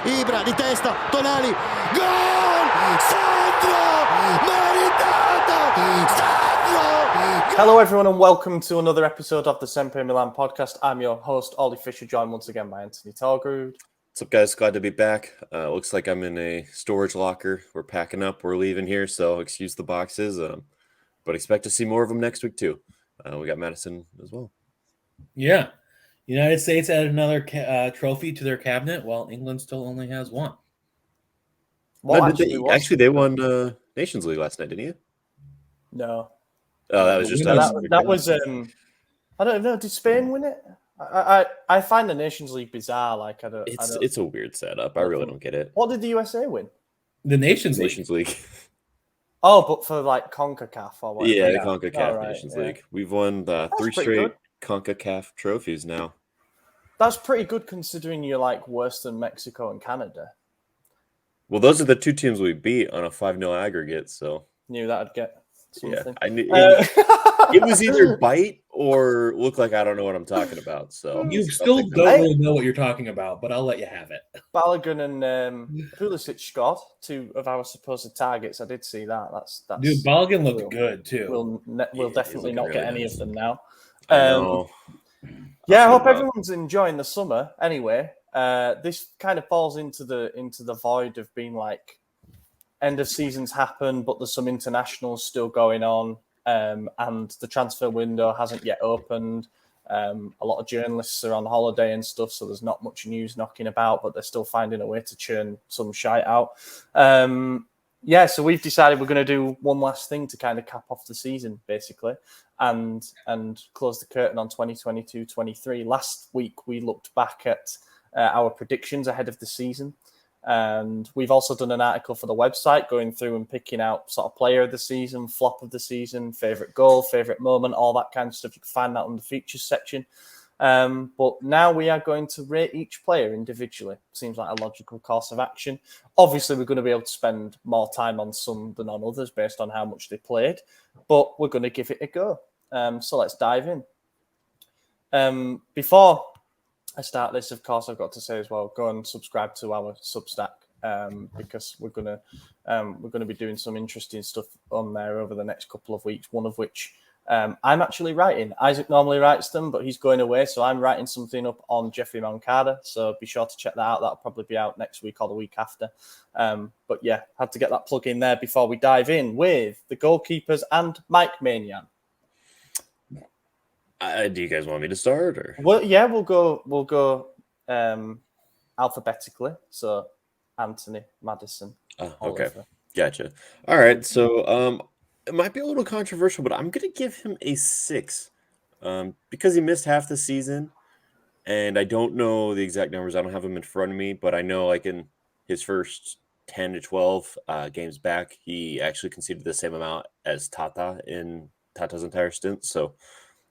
Ibra di testa, Tonali, gol! Sandro! Meritato! Sandro! Hello everyone and welcome to another episode of the SempreMilan podcast. I'm your host, Ollie Fisher, joined once again by Anthony Talgrood. What's up, guys? Glad to be back. Looks like I'm in a storage locker. We're packing up. We're leaving here, so excuse the boxes. But expect to see more of them next week, too. We got Madison as well. Yeah. United States added another trophy to their cabinet, while England still only has one. What Actually, they won Nations League last night, didn't you? No. Oh, that was just that was. I don't know. Did Spain win it? I find the Nations League bizarre. Like it's a weird setup. I really don't get it. What did the USA win? The Nations League. Oh, but for like CONCACAF or whatever. Yeah, the CONCACAF Nations League. We've won three straight CONCACAF trophies now. That's pretty good considering you're like worse than Mexico and Canada. Well, those are the two teams we beat on a 5-0 aggregate, so knew that I'd get something. Yeah, I knew it was either bite or look like I don't know what I'm talking about. So you still don't really know what you're talking about, but I'll let you have it. Balogun and Pulisic scored two of our supposed targets. I did see that. That's dude. Balogun looked good too. We'll definitely not get any of them now. I hope everyone's enjoying the summer. Anyway, this kind of falls into the void of being like end of seasons happen, but there's some internationals still going on, and the transfer window hasn't yet opened. A lot of journalists are on holiday and stuff, so there's not much news knocking about, but they're still finding a way to churn some shite out. So we've decided we're going to do one last thing to kind of cap off the season, basically, and close the curtain on 2022-23. Last week, we looked back at our predictions ahead of the season. And we've also done an article for the website going through and picking out sort of player of the season, flop of the season, favourite goal, favourite moment, all that kind of stuff. You can find that on the features section. But now we are going to rate each player individually. Seems like a logical course of action. Obviously, we're going to be able to spend more time on some than on others based on how much they played, but we're going to give it a go. So let's dive in. Before I start this, of course, I've got to say as well, go and subscribe to our Substack because we're gonna be doing some interesting stuff on there over the next couple of weeks. One of which I'm actually writing. Isaac normally writes them, but he's going away, so I'm writing something up on Jeffrey Moncada. So be sure to check that out. That'll probably be out next week or the week after. But yeah, had to get that plug in there before we dive in with the goalkeepers and Mike Maignan. Do you guys want me to start? Or? Well, yeah, we'll go alphabetically. So Anthony, Madison. Okay, Oliver. Gotcha. All right, so it might be a little controversial, but I'm going to give him a 6 because he missed half the season, and I don't know the exact numbers. I don't have them in front of me, but I know like in his first 10 to 12 games back, he actually conceded the same amount as Tata in Tata's entire stint. So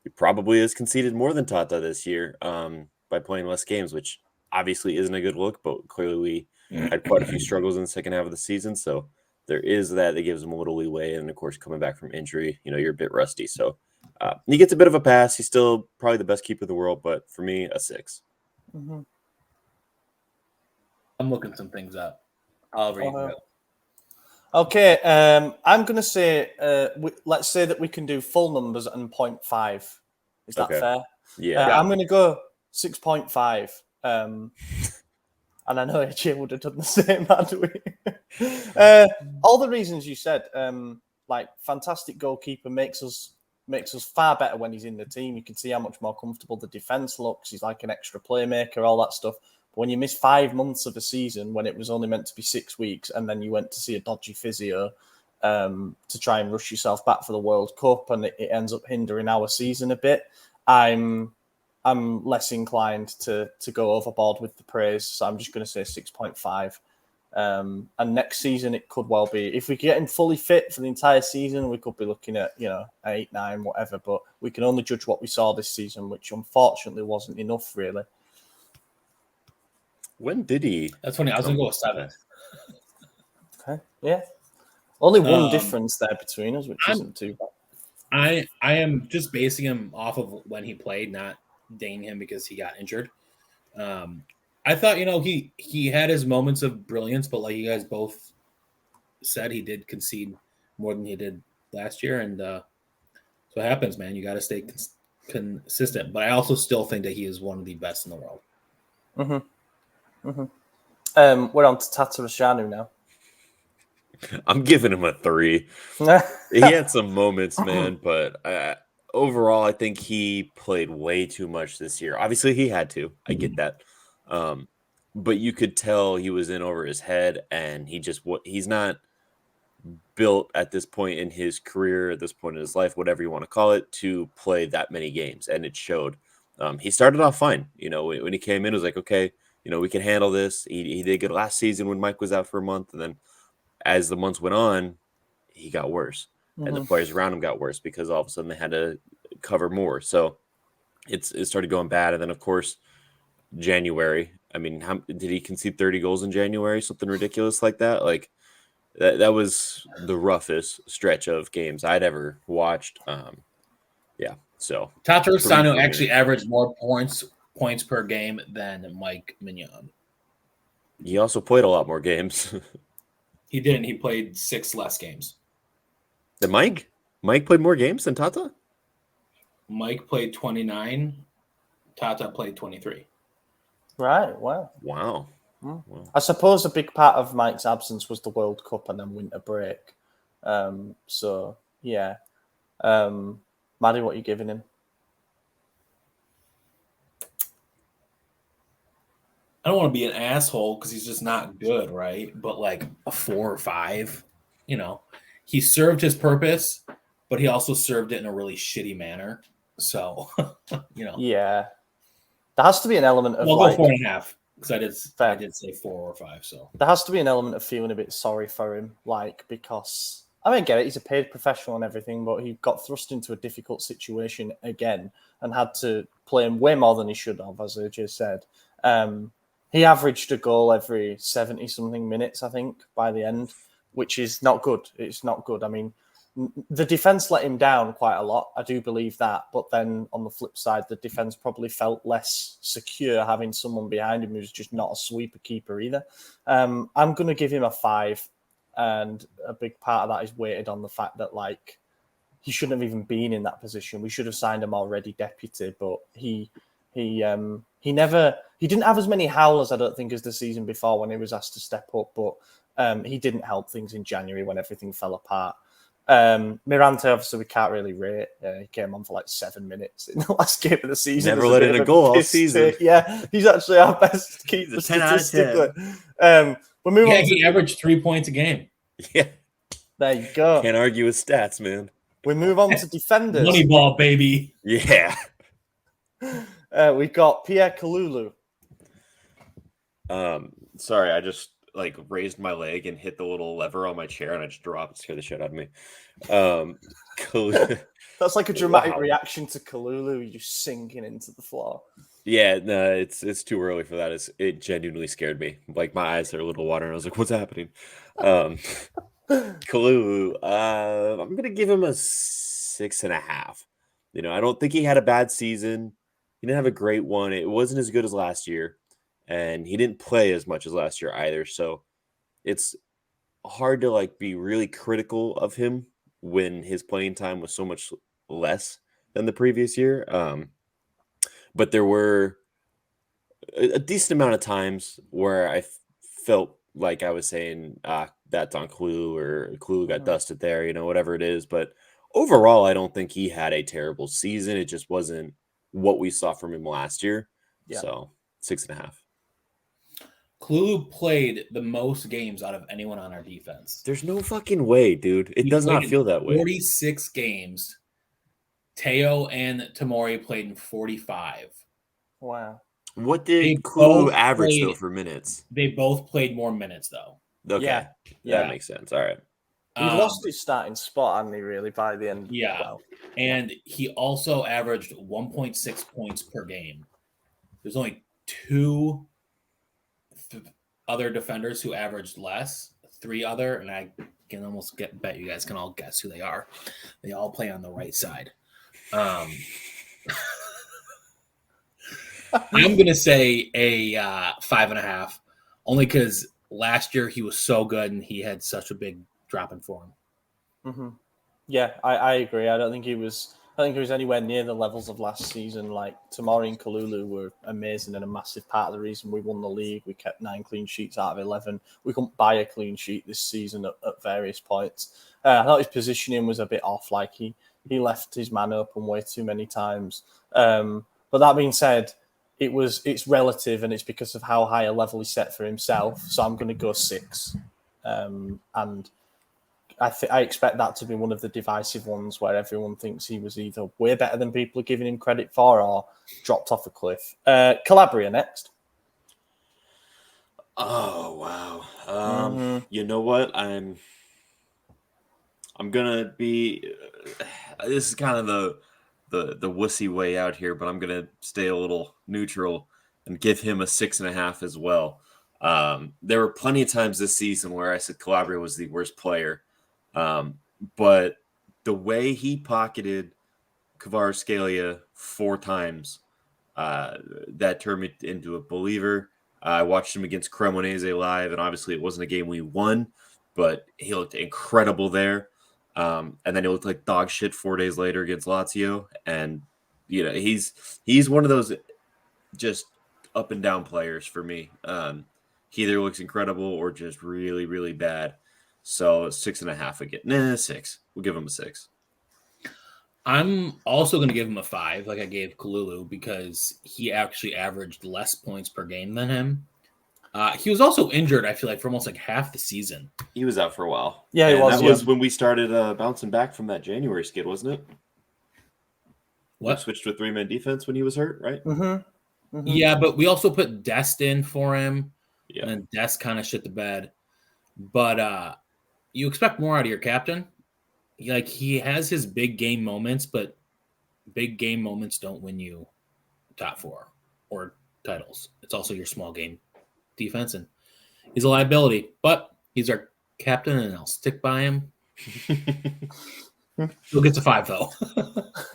he probably has conceded more than Tata this year by playing less games, which obviously isn't a good look, but clearly we had quite a few struggles in the second half of the season. So there is that gives him a little leeway. And of course, coming back from injury, you're a bit rusty. So he gets a bit of a pass. He's still probably the best keeper in the world, but for me, a 6. Mm-hmm. I'm looking some things up. Oliver, you can go. Okay, I'm going to say, let's say that we can do full numbers and 0.5. Is that fair? Yeah. I'm going to go 6.5. And I know AJ would have done the same, hadn't we? All the reasons you said, like fantastic goalkeeper makes us far better when he's in the team. You can see how much more comfortable the defence looks. He's like an extra playmaker, all that stuff. When you miss 5 months of a season when it was only meant to be 6 weeks and then you went to see a dodgy physio to try and rush yourself back for the World Cup and it ends up hindering our season a bit, I'm less inclined to go overboard with the praise. So I'm just going to say 6.5. And next season it could well be, if we get him fully fit for the entire season, we could be looking at, 8, 9, whatever. But we can only judge what we saw this season, which unfortunately wasn't enough, really. When did he? That's funny. I was going to go with 7. Okay. Yeah. Only one difference there between us, which isn't too bad. I am just basing him off of when he played, not dinging him because he got injured. I I thought, he had his moments of brilliance, but like you guys both said, he did concede more than he did last year, and so it happens, man. You got to stay consistent. But I also still think that he is one of the best in the world. We're on to Tatarusanu now. I'm giving him a 3. He had some moments, man, but overall, I think he played way too much this year. Obviously, he had to. I get that. But you could tell he was in over his head, and he's not built at this point in his career, at this point in his life, whatever you want to call it, to play that many games, and it showed. He started off fine. When he came in, it was like, okay, we can handle this. He did good last season when Mike was out for a month, and then as the months went on, he got worse, and the players around him got worse because all of a sudden they had to cover more. So it started going bad, and then of course January. I mean, did he concede 30 goals in January? Something ridiculous like that. Like that was the roughest stretch of games I'd ever watched. So Tatarusanu actually averaged more points per game than Mike Maignan. He also played a lot more games. He didn't. He played 6 less games. Than Mike? Mike played more games than Tata? Mike played 29. Tata played 23. Right. Wow. Wow. I suppose a big part of Mike's absence was the World Cup and then winter break. So yeah. Maddie, what are you giving him? I don't want to be an asshole because he's just not good, right? But like a 4 or 5, he served his purpose, but he also served it in a really shitty manner. So, Yeah. There has to be an element of go 4.5 because I did say 4 or 5. So there has to be an element of feeling a bit sorry for him, because I get it. He's a paid professional and everything, but he got thrust into a difficult situation again and had to play him way more than he should have, as AJ said. He averaged a goal every 70-something minutes, I think, by the end, which is not good. It's not good. I mean, the defence let him down quite a lot. I do believe that. But then on the flip side, the defence probably felt less secure having someone behind him who's just not a sweeper keeper either. I'm going to give him a 5. And a big part of that is weighted on the fact that, he shouldn't have even been in that position. We should have signed him already deputy, but he didn't have as many howlers, I don't think, as the season before when he was asked to step up, but he didn't help things in January when everything fell apart. Mirante, obviously, we can't really rate. He came on for 7 minutes in the last game of the season. Never let in a goal all season. Yeah, he's actually our best keeper statistically. We'll move on. He averaged 3 points a game. Yeah. There you go. Can't argue with stats, man. We move on to defenders. Moneyball, baby. Yeah. We got Pierre Kalulu. Sorry, I just raised my leg and hit the little lever on my chair and I just dropped and scared the shit out of me. That's like a dramatic reaction to Kalulu, you sinking into the floor. Yeah, no, it's too early for that. It genuinely scared me. My eyes are a little watering. I was like, what's happening? Kalulu, I'm gonna give him a 6.5. I don't think he had a bad season. He didn't have a great one. It wasn't as good as last year. And he didn't play as much as last year either. So it's hard to be really critical of him when his playing time was so much less than the previous year. But there were a decent amount of times where I felt like I was saying, that's on Kalulu, or Kalulu got dusted there, whatever it is. But overall, I don't think he had a terrible season. It just wasn't what we saw from him last year. Yeah. So 6.5. Kalulu played the most games out of anyone on our defense. There's no fucking way, dude. It does not feel that way. 46 games. Thiaw and Tomori played in 45. Wow. What did Kalulu average, though, for minutes? They both played more minutes, though. Okay. Yeah. That makes sense. All right. He lost his starting spot, hadn't he, really, by the end? Yeah. Well. And he also averaged 1.6 points per game. There's only 2 other defenders who averaged less, 3 other, and I can almost bet you guys can all guess who they are. They all play on the right side. I'm going to say a 5.5, only because last year he was so good and he had such a big drop in form. Mm-hmm. Yeah, I agree. I don't think he was anywhere near the levels of last season. Like Tomori and Kalulu were amazing and a massive part of the reason we won the league. We kept 9 clean sheets out of 11. We couldn't buy a clean sheet this season at various points. I thought his positioning was a bit off. Like he left his man open way too many times. But that being said, it's relative and it's because of how high a level he set for himself. So I'm going to go 6. And I expect that to be one of the divisive ones where everyone thinks he was either way better than people are giving him credit for or dropped off a cliff. Calabria next. Oh wow! You know what? I'm gonna be. This is kind of the wussy way out here, but I'm gonna stay a little neutral and give him a 6.5 as well. There were plenty of times this season where I said Calabria was the worst player. But the way he pocketed Kvaratskhelia 4 times, that turned me into a believer. I watched him against Cremonese live, and obviously it wasn't a game we won, but he looked incredible there. And then he looked like dog shit 4 days later against Lazio. And, he's one of those just up and down players for me. He either looks incredible or just really, really bad. So 6.5 again. 6. We'll give him a 6. I'm also going to give him a 5, like I gave Kalulu, because he actually averaged less points per game than him. He was also injured, I feel like, for almost like half the season. He was out for a while. Yeah, he was. That was when we started bouncing back from that January skid, wasn't it? What? We switched to a 3-man defense when he was hurt, right? Mm-hmm. Mm-hmm. Yeah, but we also put Dest in for him. Yeah. And then Dest kind of shit the bed. But you expect more out of your captain. He has his big game moments, but big game moments don't win you top 4 or titles. It's also your small game defense, and he's a liability. But he's our captain, and I'll stick by him. He'll get to 5 though.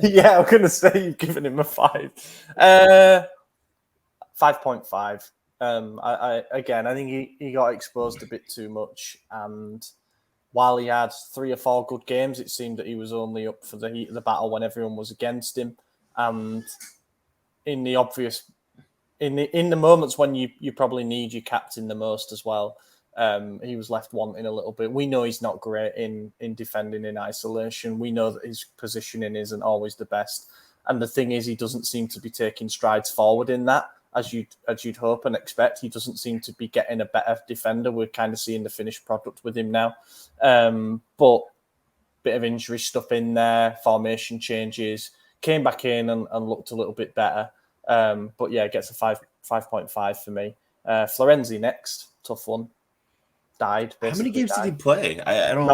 Yeah, I'm gonna say you've given him a 5. 5.5. I think he got exposed a bit too much, and while he had 3 or 4 good games, it seemed that he was only up for the heat of the battle when everyone was against him. And in the moments when you probably need your captain the most as well, he was left wanting a little bit. We know he's not great in defending in isolation. We know that his positioning isn't always the best. And the thing is, he doesn't seem to be taking strides forward in that. As you'd hope and expect, he doesn't seem to be getting a better defender. We're kind of seeing the finished product with him now. But bit of injury stuff in there, formation changes, came back in and looked a little bit better. But yeah, gets a 5.5 for me. Florenzi next, tough one. Died. How many games did he play? I don't.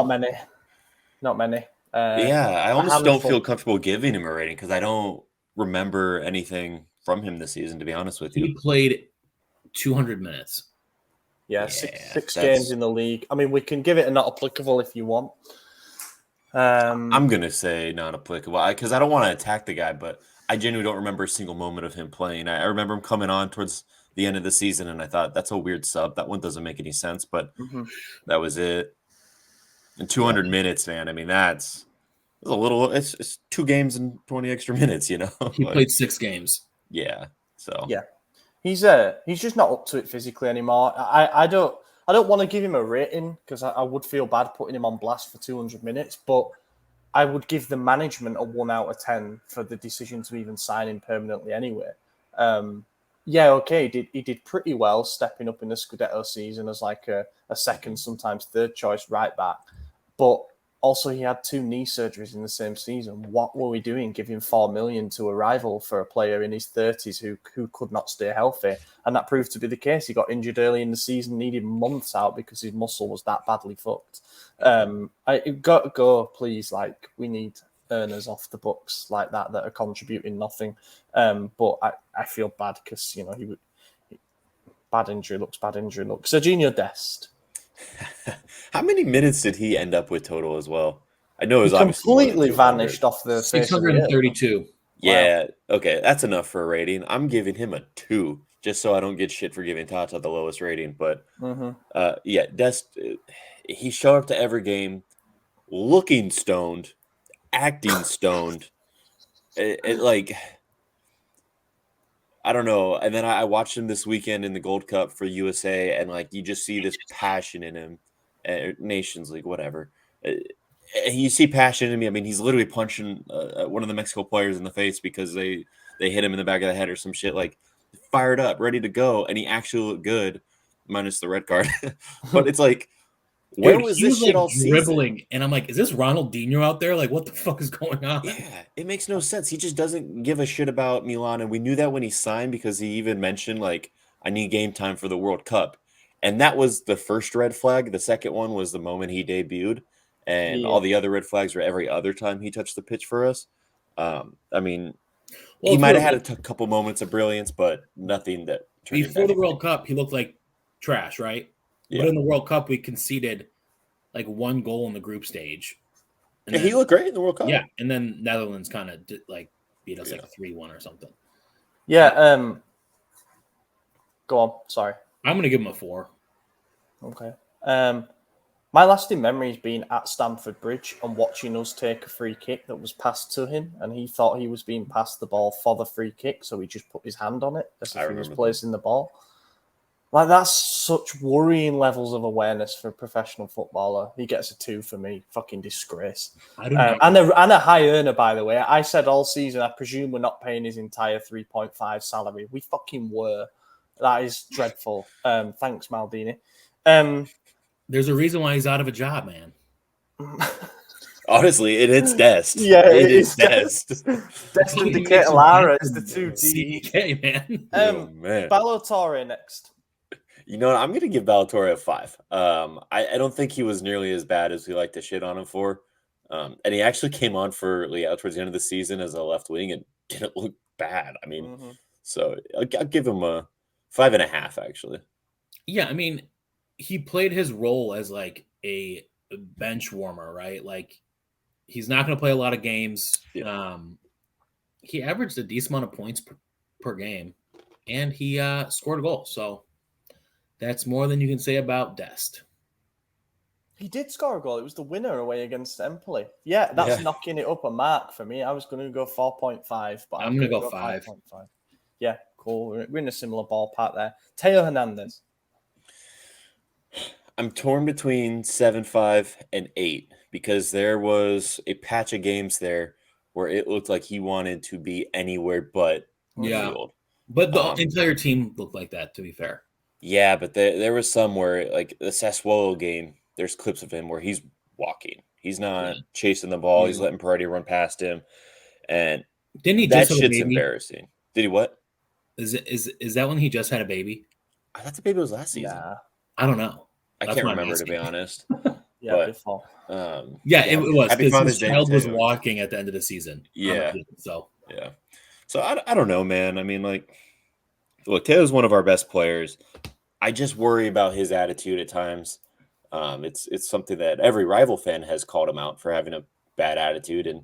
Not many. I almost don't feel comfortable giving him a rating because I don't remember anything from him this season, to be honest with you. He played 200 minutes. Yeah, six games in the league. I mean, we can give it a not applicable if you want. I'm going to say not applicable because I don't want to attack the guy, but I genuinely don't remember a single moment of him playing. I remember him coming on towards the end of the season, and I thought, that's a weird sub. That one doesn't make any sense, but that was it. And 200 minutes, man. I mean, that's a little – it's 2 games and 20 extra minutes, He played 6 games. Yeah. So yeah, he's just not up to it physically anymore. I don't want to give him a rating because I would feel bad putting him on blast for 200 minutes, but I would give the management a 1 out of 10 for the decision to even sign him permanently anyway. He did pretty well stepping up in the Scudetto season as like a second, sometimes third choice right back, but also he had 2 knee surgeries in the same season. What were we doing giving 4 million to a rival for a player in his 30s who could not stay healthy? And that proved to be the case. He got injured early in the season, needed months out because his muscle was that badly fucked. It got to go, please. Like, we need earners off the books like that are contributing nothing. But I feel bad because, bad injury looks. Serginho Dest. How many minutes did he end up with total as well? I know it was completely vanished off the 632. Yeah, okay, that's enough for a rating. I'm giving him a 2, just so I don't get shit for giving Tata the lowest rating. But yeah, Dest, he showed up to every game looking stoned, acting stoned. Like, I don't know. And then I watched him this weekend in the Gold Cup for USA, and like you just see this passion in him. Nations League, whatever. You see passion in me. I mean, he's literally punching one of the Mexico players in the face because they hit him in the back of the head or some shit. Like, fired up, ready to go, and he actually looked good, minus the red card. But it's like, where Dude, was he this was shit like all dribbling, season? and I'm like, is this Ronaldinho out there? Like, what the fuck is going on? Yeah, it makes no sense. He just doesn't give a shit about Milan, and we knew that when he signed because he even mentioned like, I need game time for the World Cup, and that was the first red flag. The second one was the moment he debuted, and all the other red flags were every other time he touched the pitch for us. I mean, he might have had a couple moments of brilliance, but nothing that turned before into the World anything. Cup, he looked like trash, right? Yeah. But in the World Cup, we conceded like 1 goal in the group stage. And he looked great in the World Cup. Yeah, and then Netherlands kind of like beat us like 3-1 or something. Yeah. Go on. Sorry. I'm gonna give him a 4. Okay. My lasting memory is being at Stamford Bridge and watching us take a free kick that was passed to him, and he thought he was being passed the ball for the free kick, so he just put his hand on it as if he was placing the ball. Like, that's such worrying levels of awareness for a professional footballer. He gets a 2 for me. Fucking disgrace. And a high earner, by the way. I said all season, I presume we're not paying his entire 3.5 salary. We fucking were. That is dreadful. Thanks, Maldini. There's a reason why he's out of a job, man. Honestly, it's Dest. Yeah, it is Dest. Dest and Decatur Lara is the 2 D. CK, man. Man. Balotore next. You know what? I'm going to give Ballatore a 5. I don't think he was nearly as bad as we like to shit on him for. And he actually came on for Leao towards the end of the season as a left wing and didn't look bad. I mean, so I'll give him a 5.5, actually. Yeah, I mean, he played his role as like a bench warmer, right? Like, he's not going to play a lot of games. Yeah. He averaged a decent amount of points per game, and he scored a goal. So that's more than you can say about Dest. He did score a goal. It was the winner away against Empoli. Yeah, that's knocking it up a mark for me. I was going to go 4.5, but I'm going to go 5. 5.5. Yeah, cool. We're in a similar ballpark there. Teo Hernandez. I'm torn between 7.5 and 8 because there was a patch of games there where it looked like he wanted to be anywhere but midfield. But the entire team looked like that, to be fair. Yeah, but there was some where, like the Sassuolo game, there's clips of him where he's walking. He's not chasing the ball. He's letting Paredes run past him. And didn't he that just shit's embarrassing. Did he what? Is that when he just had a baby? I thought the baby was last season. Nah. I don't know. I can't remember, to be honest. Yeah, but, before. It was because his child was walking at the end of the season. Yeah. So I don't know, man. I mean, like, look, Teo's one of our best players. I just worry about his attitude at times. It's something that every rival fan has called him out for having a bad attitude, and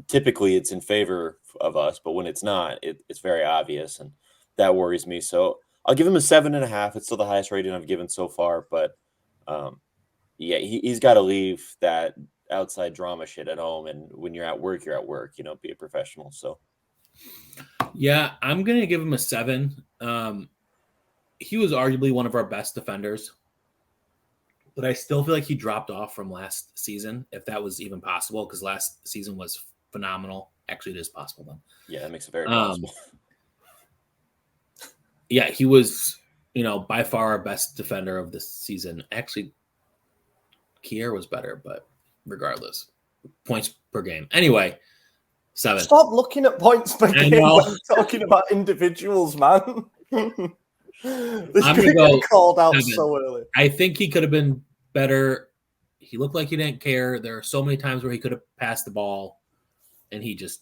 typically it's in favor of us. But when it's not, it's very obvious, and that worries me. So I'll give him a 7.5. It's still the highest rating I've given so far, but he's got to leave that outside drama shit at home. And when you're at work, be a professional. So. Yeah, I'm going to give him a 7. He was arguably one of our best defenders, but I still feel like he dropped off from last season, if that was even possible, because last season was phenomenal. Actually, it is possible then. Yeah, that makes it very possible. Yeah, he was, by far our best defender of the season. Actually, Kier was better, but regardless, points per game. Anyway, 7. Stop looking at points per game when talking about individuals, man. I'm going to go called out 7. so early. I think he could have been better. He looked like he didn't care. There are so many times where he could have passed the ball, and he just,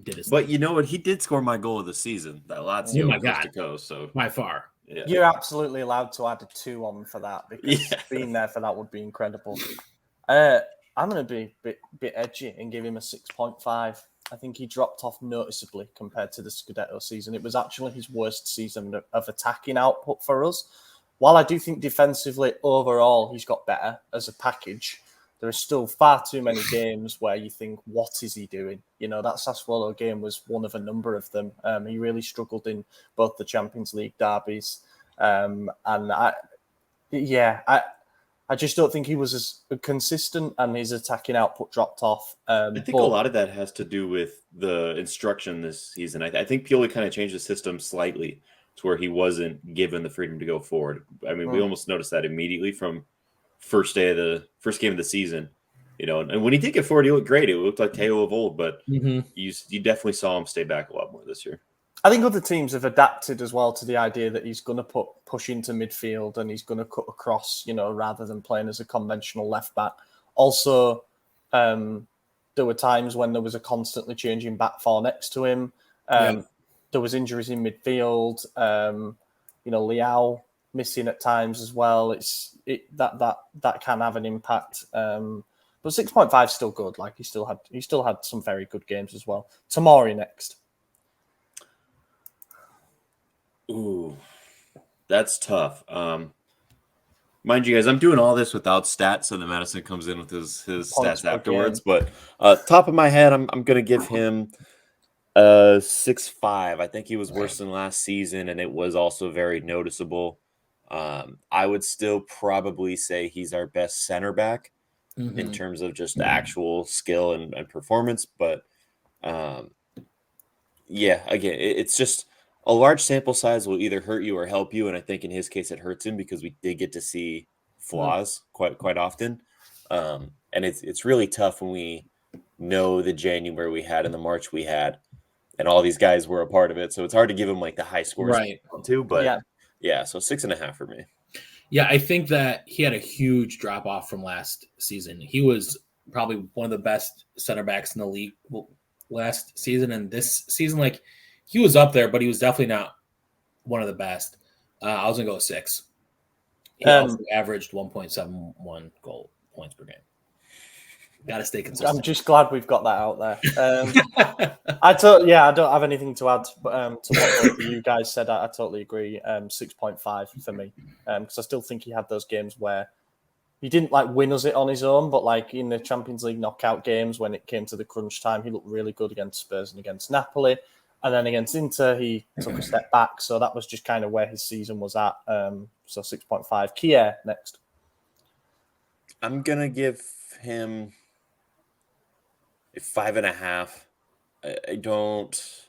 did his But thing. you know what? He did score my goal of the season. That Lazio coast to coast. So by far. Yeah. You're absolutely allowed to add a 2 on for that, because being there for that would be incredible. I'm going to be a bit edgy and give him a 6.5. I think he dropped off noticeably compared to the Scudetto season. It was actually his worst season of attacking output for us. While I do think defensively, overall, he's got better as a package, there are still far too many games where you think, what is he doing? That Sassuolo game was one of a number of them. He really struggled in both the Champions League derbies. And I just don't think he was as consistent, and his attacking output dropped off. I think a lot of that has to do with the instruction this season. I think Pioli kind of changed the system slightly to where he wasn't given the freedom to go forward. I mean, we almost noticed that immediately from first game of the season. And when he did get forward, he looked great. It looked like Thiaw of old, but you definitely saw him stay back a lot more this year. I think other teams have adapted as well to the idea that he's going to push into midfield and he's going to cut across, rather than playing as a conventional left back. Also, there were times when there was a constantly changing back four next to him. There was injuries in midfield. Liao missing at times as well. That can have an impact. But 6.5 is still good. Like he still had some very good games as well. Tomori next. Ooh, that's tough. Mind you guys, I'm doing all this without stats, so that Madison comes in with his stats afterwards. But top of my head, I'm gonna give him 6.5. I think he was worse than last season, and it was also very noticeable. I would still probably say he's our best center back in terms of just actual skill and performance. But again, it's just a large sample size will either hurt you or help you. And I think in his case, it hurts him because we did get to see flaws quite often. And it's really tough when we know the January we had and the March we had, and all these guys were a part of it. So it's hard to give him like the high scores too, but so 6.5 for me. Yeah, I think that he had a huge drop off from last season. He was probably one of the best center backs in the league last season, and this season, like he was up there, but he was definitely not one of the best. I was gonna go 6. He also averaged 1.71 goal points per game. Got to stay consistent. I'm just glad we've got that out there. I don't have anything to add to what you guys said. I totally agree. 6.5 for me, because I still think he had those games where he didn't like win us it on his own, but like in the Champions League knockout games when it came to the crunch time, he looked really good against Spurs and against Napoli, and then against Inter he took a step back. So that was just kind of where his season was at. So 6.5. Kier next. I'm gonna give him 5.5. I don't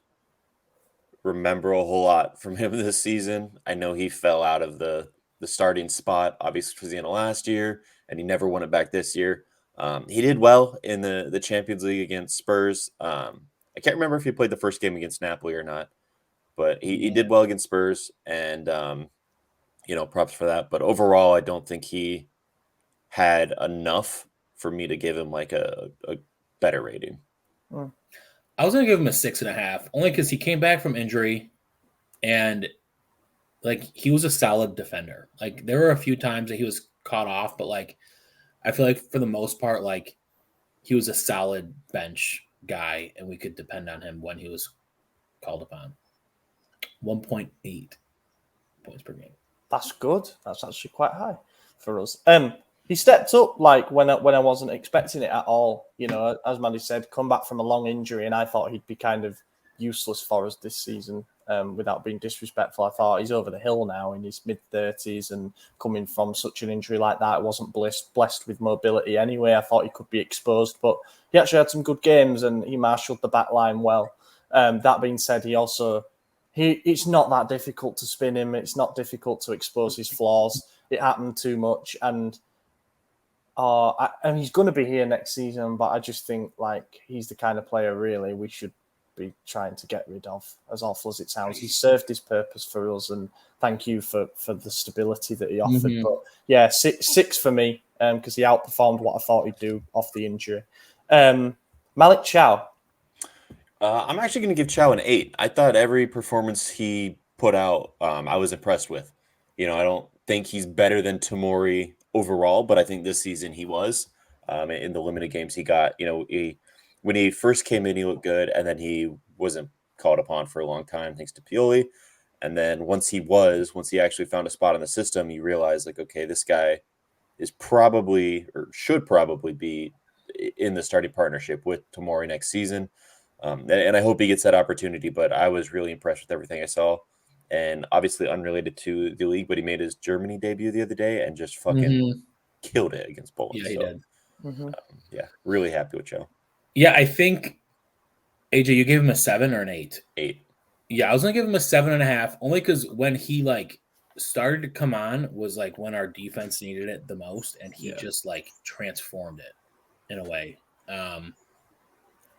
remember a whole lot from him this season. I know he fell out of the starting spot, obviously because he had last year, and he never won it back this year. He did well in the Champions League against Spurs. I can't remember if he played the first game against Napoli or not, but he did well against Spurs, and props for that. But overall, I don't think he had enough for me to give him like a better rating. I was going to give him a 6.5, only because he came back from injury and like he was a solid defender. Like there were a few times that he was caught off, but like I feel like for the most part, like he was a solid bench guy and we could depend on him when he was called upon. 1.8 points per game. That's good. That's actually quite high for us. He stepped up like when I wasn't expecting it at all. As Mandy said, come back from a long injury, and I thought he'd be kind of useless for us this season. Without being disrespectful, I thought he's over the hill now in his mid-30s, and coming from such an injury like that, wasn't blessed with mobility anyway. I thought he could be exposed, but he actually had some good games, and he marshalled the back line well. That being said, it's not that difficult to spin him. It's not difficult to expose his flaws. It happened too much, and he's going to be here next season, but I just think like he's the kind of player really we should be trying to get rid of, as awful as it sounds. He served his purpose for us, and thank you for the stability that he offered. But yeah, 6 for me, because he outperformed what I thought he'd do off the injury. Malik Chow. I'm actually going to give Chow an 8. I thought every performance he put out, I was impressed with. I don't think he's better than Tomori overall, but I think this season he was. In the limited games he got, he when he first came in, he looked good, and then he wasn't called upon for a long time thanks to Pioli. And then once he actually found a spot in the system, you realize like, okay, this guy is probably or should probably be in the starting partnership with Tomori next season. And I hope he gets that opportunity, but I was really impressed with everything I saw. And obviously unrelated to the league, but he made his Germany debut the other day and just fucking killed it against Poland. Yeah, he did. Yeah, really happy with Joe. Yeah, I think, AJ, you gave him a 7 or an 8? 8. Yeah, I was going to give him a 7.5, only because when he, like, started to come on was, like, when our defense needed it the most, and he just, like, transformed it in a way.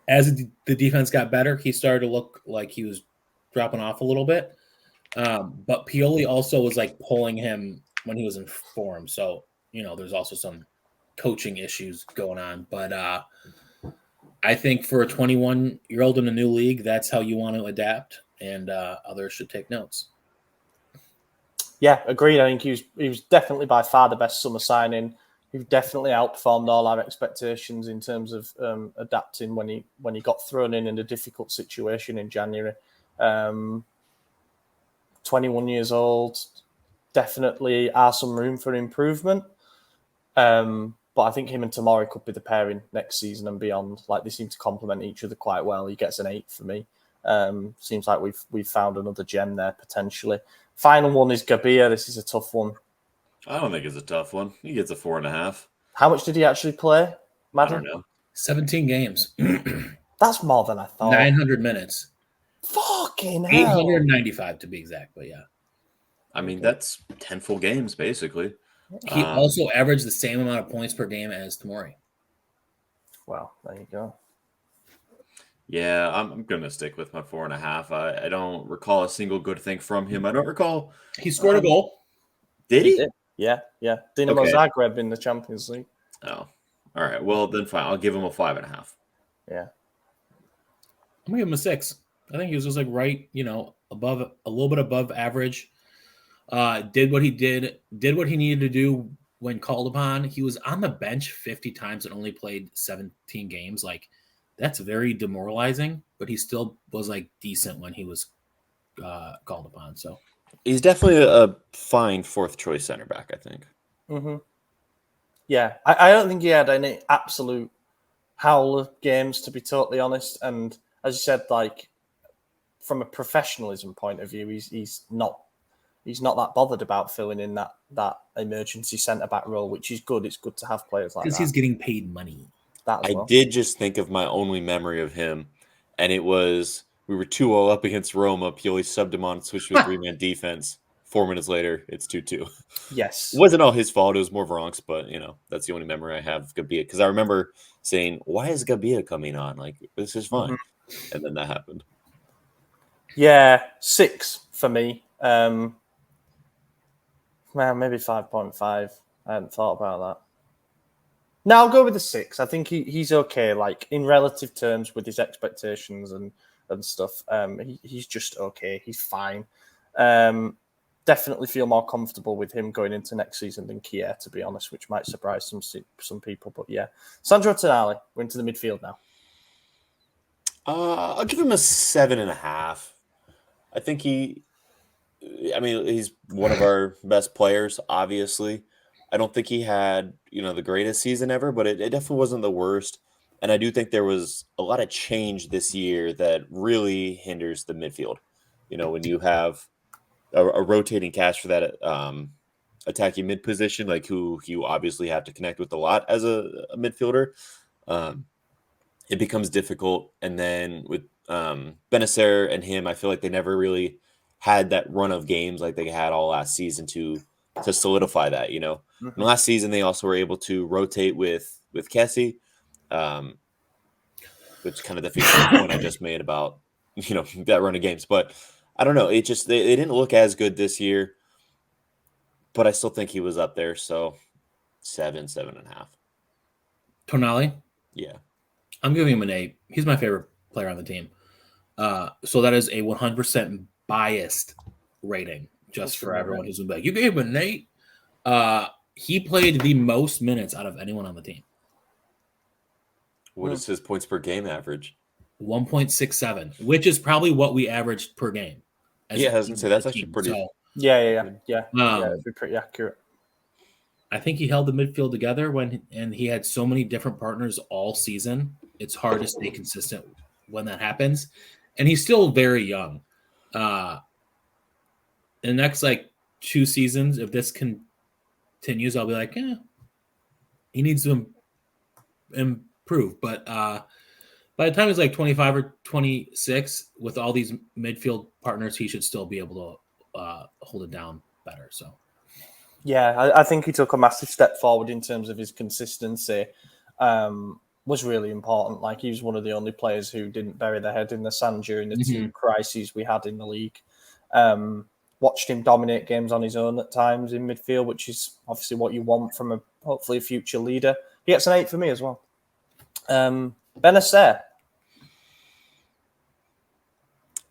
As the defense got better, he started to look like he was dropping off a little bit. But Pioli also was, like, pulling him when he was in form. So, you know, there's also some coaching issues going on. But I think for a 21-year-old in a new league, that's how you want to adapt, and others should take notes. Yeah, agreed. I think he was definitely by far the best summer signing. He definitely outperformed all our expectations in terms of adapting when he got thrown in a difficult situation in January. 21 years old, definitely are some room for improvement. But I think him and Tomori could be the pairing next season and beyond. Like, they seem to complement each other quite well. He gets an 8 for me. Seems like we've found another gem there potentially. Final one is Gabbia. This is a tough one. I don't think it's a tough one. He gets a 4.5. How much did he actually play, Madden? I don't know. 17 games. That's more than I thought. 900 minutes. Fucking hell. 895 to be exact, but yeah. I mean, that's 10 full games, basically. He also averaged the same amount of points per game as Tomori. Well, there you go. Yeah, I'm going to stick with my 4.5. I don't recall a single good thing from him. I don't recall. He scored a goal. Did he? Yeah. Dinamo Okay. Zagreb in the Champions League. Oh, all right. Well, then fine. I'll give him a 5.5. Yeah. I'm going to give him a 6. I think he was just like right, you know, above a little bit above average. Did what he needed to do when called upon. He was on the bench 50 times and only played 17 games. Like, that's very demoralizing, but he still was like decent when he was called upon. So He's definitely a fine fourth choice center back, I think. Mm-hmm. Yeah, I don't think he had any absolute howler games, to be totally honest. And as you said, like, from a professionalism point of view, he's not that bothered about filling in that emergency centre back role, which is good. It's good to have players like that. because he's getting paid money. That as I well. did just think of my only memory of him, and it was we were 2-0 up against Roma. Pioli subbed him on, switched to a 3-man defense. 4 minutes later, it's 2-2. Yes. It wasn't all his fault. It was more Veronk's, but, you know, that's the only memory I have of Gabbia. Because I remember saying, why is Gabbia coming on? Like, this is fine. Mm-hmm. And then that happened. Yeah, 6 for me. Well, maybe 5.5. I hadn't thought about that. No, I'll go with the 6. I think he's okay, like, in relative terms with his expectations and stuff. He's just okay. He's fine. Definitely feel more comfortable with him going into next season than Kier, to be honest, which might surprise some people. But yeah, Sandro Tonali, we're into the midfield now. I'll give him a 7.5. I think he's one of our best players, obviously. I don't think he had, the greatest season ever, but it definitely wasn't the worst. And I do think there was a lot of change this year that really hinders the midfield. When you have a rotating cast for that attacking mid position, like who you obviously have to connect with a lot as a midfielder, it becomes difficult. And then with Bennacer and him, I feel like they never really had that run of games like they had all last season to solidify that. Mm-hmm. And last season they also were able to rotate with Kessie, which kind of defeats the point I just made about that run of games. But I don't know. It just they didn't look as good this year, but I still think he was up there. So 7.5. Tonali? Yeah. I'm giving him an 8. He's my favorite player on the team. So that is a 100% biased rating, just for everyone who's like, you gave him an 8. He played the most minutes out of anyone on the team. What is his points per game average? 1.67, which is probably what we averaged per game. Yeah, I was gonna say that's actually pretty. So, Yeah, it'd be pretty accurate. I think he held the midfield together and he had so many different partners all season. It's hard to stay consistent when that happens. And he's still very young. In the next 2 seasons, if this continues, I'll be like, he needs to improve. But by the time he's 25 or 26, with all these midfield partners, he should still be able to hold it down better. So. Yeah, I think he took a massive step forward in terms of his consistency. Was really important. He was one of the only players who didn't bury their head in the sand during the 2 crises we had in the league. Watched him dominate games on his own at times in midfield, which is obviously what you want from hopefully a future leader. He gets an 8 for me as well. Bennacer.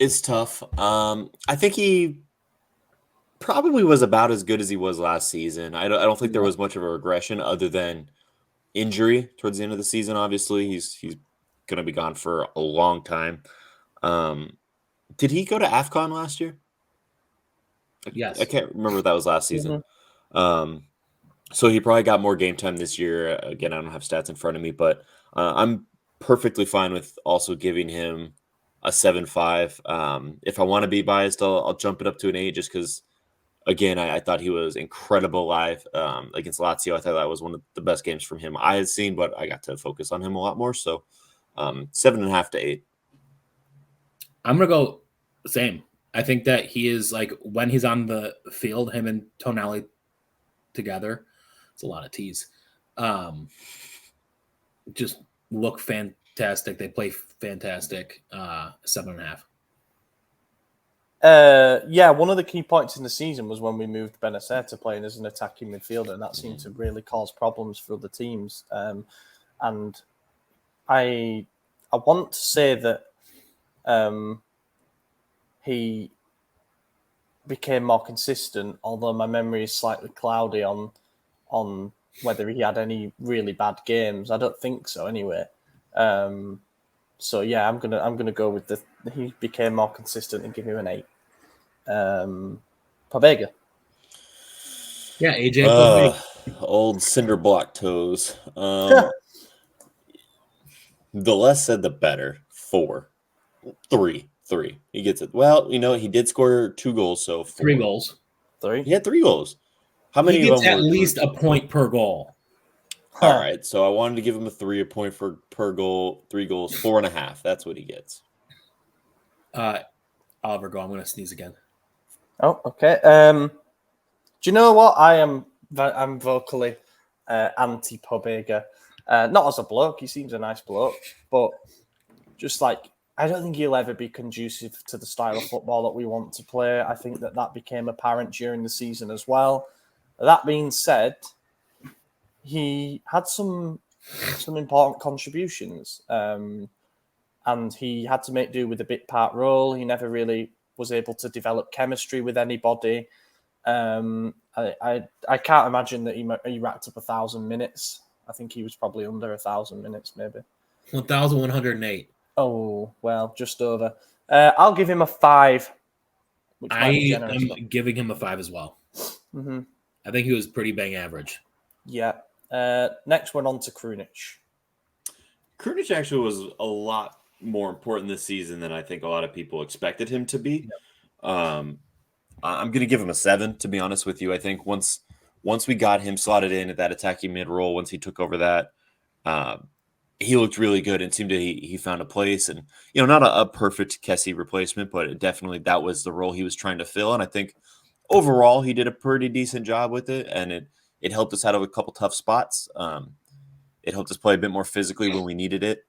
It's tough. I think he probably was about as good as he was last season. I don't think there was much of a regression other than injury towards the end of the season. Obviously, he's going to be gone for a long time. Did he go to AFCON last year? Yes. I can't remember if that was last season. So he probably got more game time this year. Again, I don't have stats in front of me, but I'm perfectly fine with also giving him a 7.5. If I want to be biased, I'll jump it up to an 8 just because, again, I thought he was incredible live against Lazio. I thought that was one of the best games from him I had seen, but I got to focus on him a lot more. So 7.5 to 8. I'm going to go same. I think that he is when he's on the field, him and Tonali together, it's a lot of T's. Just look fantastic. They play fantastic. 7.5. One of the key points in the season was when we moved Bennacer to playing as an attacking midfielder, and that seemed to really cause problems for other teams. And I want to say that he became more consistent, although my memory is slightly cloudy on whether he had any really bad games. I don't think so, anyway. So yeah, I'm gonna go with he became more consistent and give him an 8. Pobega. Yeah, AJ Pobega. Old cinder block toes. The less said, the better. 4, 3. He gets it. Well, he did score 2 goals, so 4. 3 goals. 3. He had 3 goals. How many? He gets of them at least a point per goal. All right, so I wanted to give him a point per goal, 3 goals, 4.5. That's what he gets. Oliver, go. I'm going to sneeze again. Oh, okay. Do you know what? I'm vocally anti Pobega. Not as a bloke. He seems a nice bloke, but just I don't think he'll ever be conducive to the style of football that we want to play. I think that became apparent during the season as well. That being said, he had some important contributions, and he had to make do with a bit part role. He never really was able to develop chemistry with anybody. I can't imagine that he racked up 1,000 minutes. I think he was probably under 1,000 minutes, maybe 1,108. Oh well, just over. I'll give him a 5. Which I am giving him a 5 as well. Mm-hmm. I think he was pretty bang average. Yeah. Next one on to Krunic. Krunic actually was a lot more important this season than I think a lot of people expected him to be. Yep. I'm going to give him a 7, to be honest with you. I think once we got him slotted in at that attacking mid role, once he took over that, he looked really good and seemed he found a place. And, not a perfect Kessie replacement, but definitely that was the role he was trying to fill. And I think overall he did a pretty decent job with it. And it helped us out of a couple tough spots. It helped us play a bit more physically when we needed it.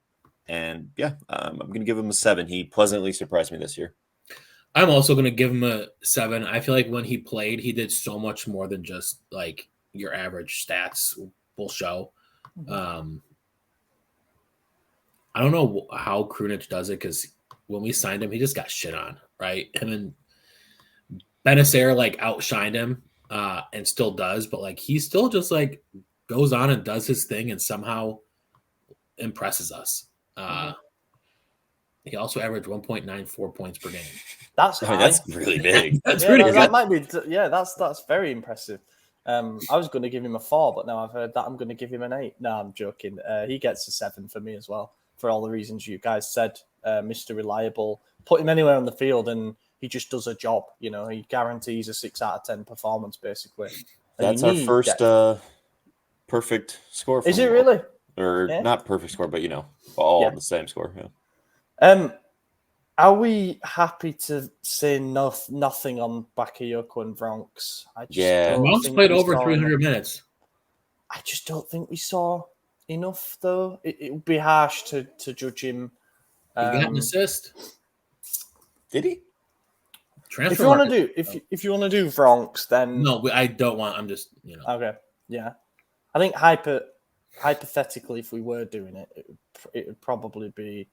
And yeah, I'm going to give him a 7. He pleasantly surprised me this year. I'm also going to give him a 7. I feel like when he played, he did so much more than just your average stats will show. I don't know how Krunic does it because when we signed him, he just got shit on, right? Him and Bennacer outshined him and still does, but he still just goes on and does his thing, and somehow impresses us. He also averaged 1.94 points per game. That's high. That's really big. That's Yeah, pretty that good. might be. Yeah, that's very impressive. I was going to give him a 4, but now I've heard that I'm going to give him an 8. No, I'm joking. He gets a 7 for me as well, for all the reasons you guys said. Mr. Reliable. Put him anywhere on the field and he just does a job. You know, he guarantees a 6 out of 10 performance, basically. And That's our first perfect score. Is it really? Or Yeah. not perfect score, but all Yeah. the same score. Yeah. Are we happy to say nothing on Bakayoko and Bronx? Bronx played over 300 minutes. I just don't think we saw enough, though. It would be harsh to judge him. He got an assist. Did he? If you want to do Bronx, then no, I don't want. I'm just Okay, yeah. I think hypothetically, if we were doing it, it would probably be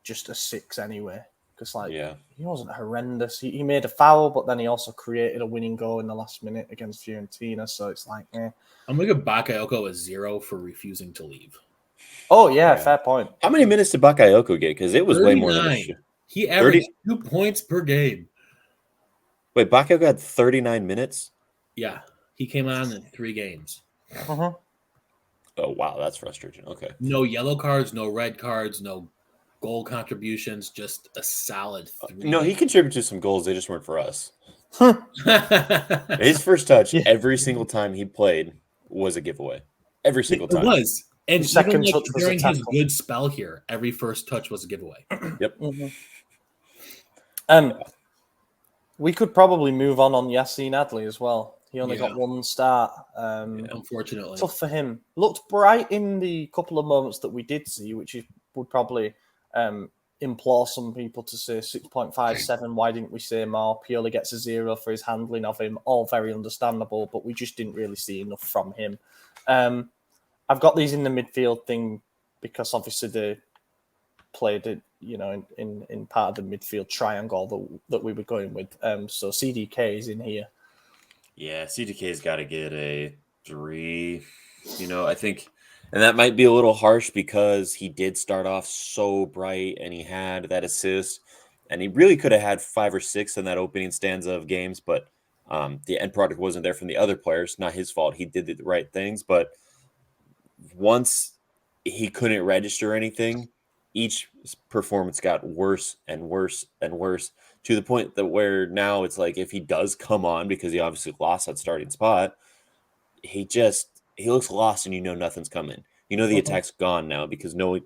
just a 6 anyway. Because he wasn't horrendous. He made a foul, but then he also created a winning goal in the last minute against Fiorentina. So it's like, I'm gonna give Bakayoko a 0 for refusing to leave. Oh yeah, fair point. How many minutes did Bakayoko get? Because it was 39. Way more than this. He averaged 2 points per game. Wait, Bakayoko had 39 minutes? Yeah, he came on in 3 games. Uh-huh. Oh wow, that's frustrating. Okay. No yellow cards, no red cards, no goal contributions, just a solid 3. No, he contributed to some goals. They just weren't for us. His first touch every single time he played was a giveaway. Every single time. It was. And second even touch was during a his tackle. good spell here, every first touch was a giveaway. Yep. Mm-hmm. We could probably move on Yassine Adli as well. He only got 1 start. Unfortunately. Tough for him. Looked bright in the couple of moments that we did see, which would probably implore some people to say 6.57. Why didn't we say more? Pioli gets a 0 for his handling of him. All very understandable, but we just didn't really see enough from him. I've got these in the midfield thing because obviously they played it, in part of the midfield triangle that we were going with. So CDK is in here. Yeah, CDK's got to get a 3. I think, and that might be a little harsh because he did start off so bright and he had that assist, and he really could have had 5 or 6 in that opening stanza of games, but the end product wasn't there from the other players. Not his fault. He did the right things, but once he couldn't register anything, each performance got worse and worse and worse to the point that where now it's like if he does come on because he obviously lost that starting spot, he looks lost and nothing's coming. The attack's gone now because no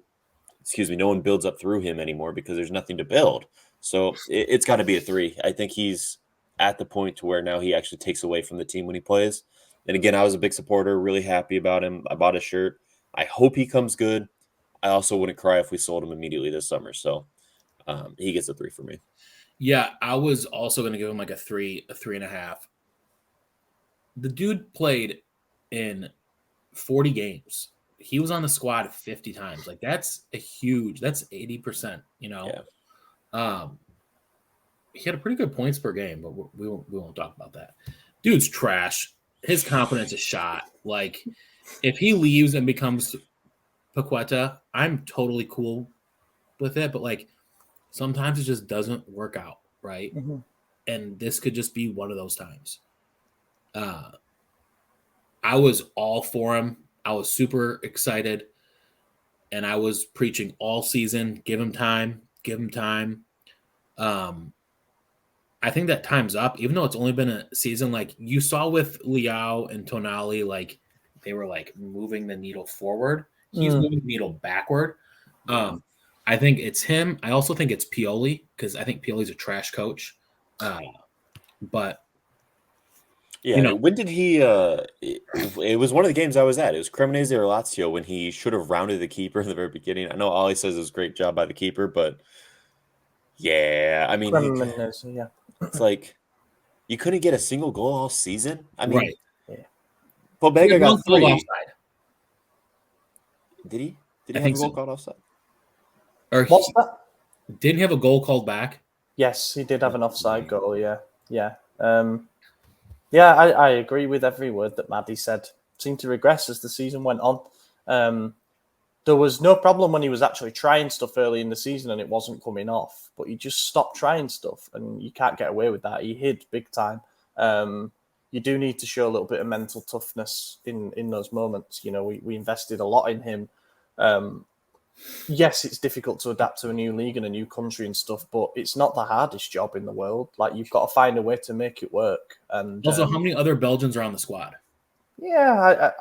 one builds up through him anymore because there's nothing to build. So it's got to be a 3. I think he's at the point to where now he actually takes away from the team when he plays. And again, I was a big supporter, really happy about him. I bought a shirt. I hope he comes good. I also wouldn't cry if we sold him immediately this summer. So he gets a 3 for me. Yeah, I was also going to give him like a 3, a 3.5. The dude played in 40 games. He was on the squad 50 times. Like that's 80%, Yeah. He had a pretty good points per game, but we won't talk about that. Dude's trash. His confidence is shot. Like if he leaves and becomes Paqueta, I'm totally cool with it, but like sometimes it just doesn't work out, right? Mm-hmm. And this could just be one of those times. I was all for him. I was super excited, and I was preaching all season, give him time. I think that time's up, even though it's only been a season. Like you saw with Thiaw and Tonali, like they were like moving the needle forward. He's moving the needle backward. I think it's him. I also think it's Pioli because I think Pioli's a trash coach. But yeah, when did he? It was one of the games I was at. It was Cremonese or Lazio when he should have rounded the keeper in the very beginning. I know Ollie says it was a great job by the keeper, but yeah, I mean, it's like you couldn't get a single goal all season. I mean, right. Pobega got 3. Offside. Did he? Did he have a goal called offside? Or What's that? Didn't he have a goal called back? Yes, he did have an offside goal. Yeah. I agree with every word that Maddie said. Seemed to regress as the season went on. there was no problem when he was actually trying stuff early in the season and it wasn't coming off. But he just stopped trying stuff, and you can't get away with that. He hid big time. You do need to show a little bit of mental toughness in those moments. You know, we invested a lot in him. Yes, it's difficult to adapt to a new league and a new country and stuff, but it's not the hardest job in the world. Like, you've got to find a way to make it work. And Also, how many other Belgians are on the squad? Yeah,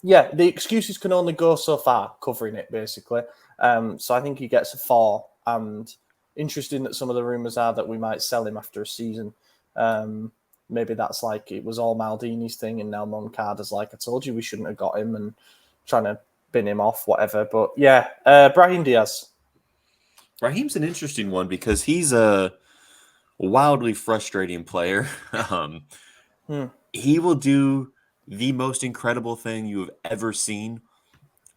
yeah, the excuses can only go so far covering it, basically. So I think he gets a 4. And interesting that some of the rumours are that we might sell him after a season. Maybe that's like it was all Maldini's thing, and now Moncada's like, I told you we shouldn't have got him, and trying to bin him off, whatever. But yeah, Brahim Diaz. Brahim's an interesting one because he's a wildly frustrating player. He will do the most incredible thing you have ever seen,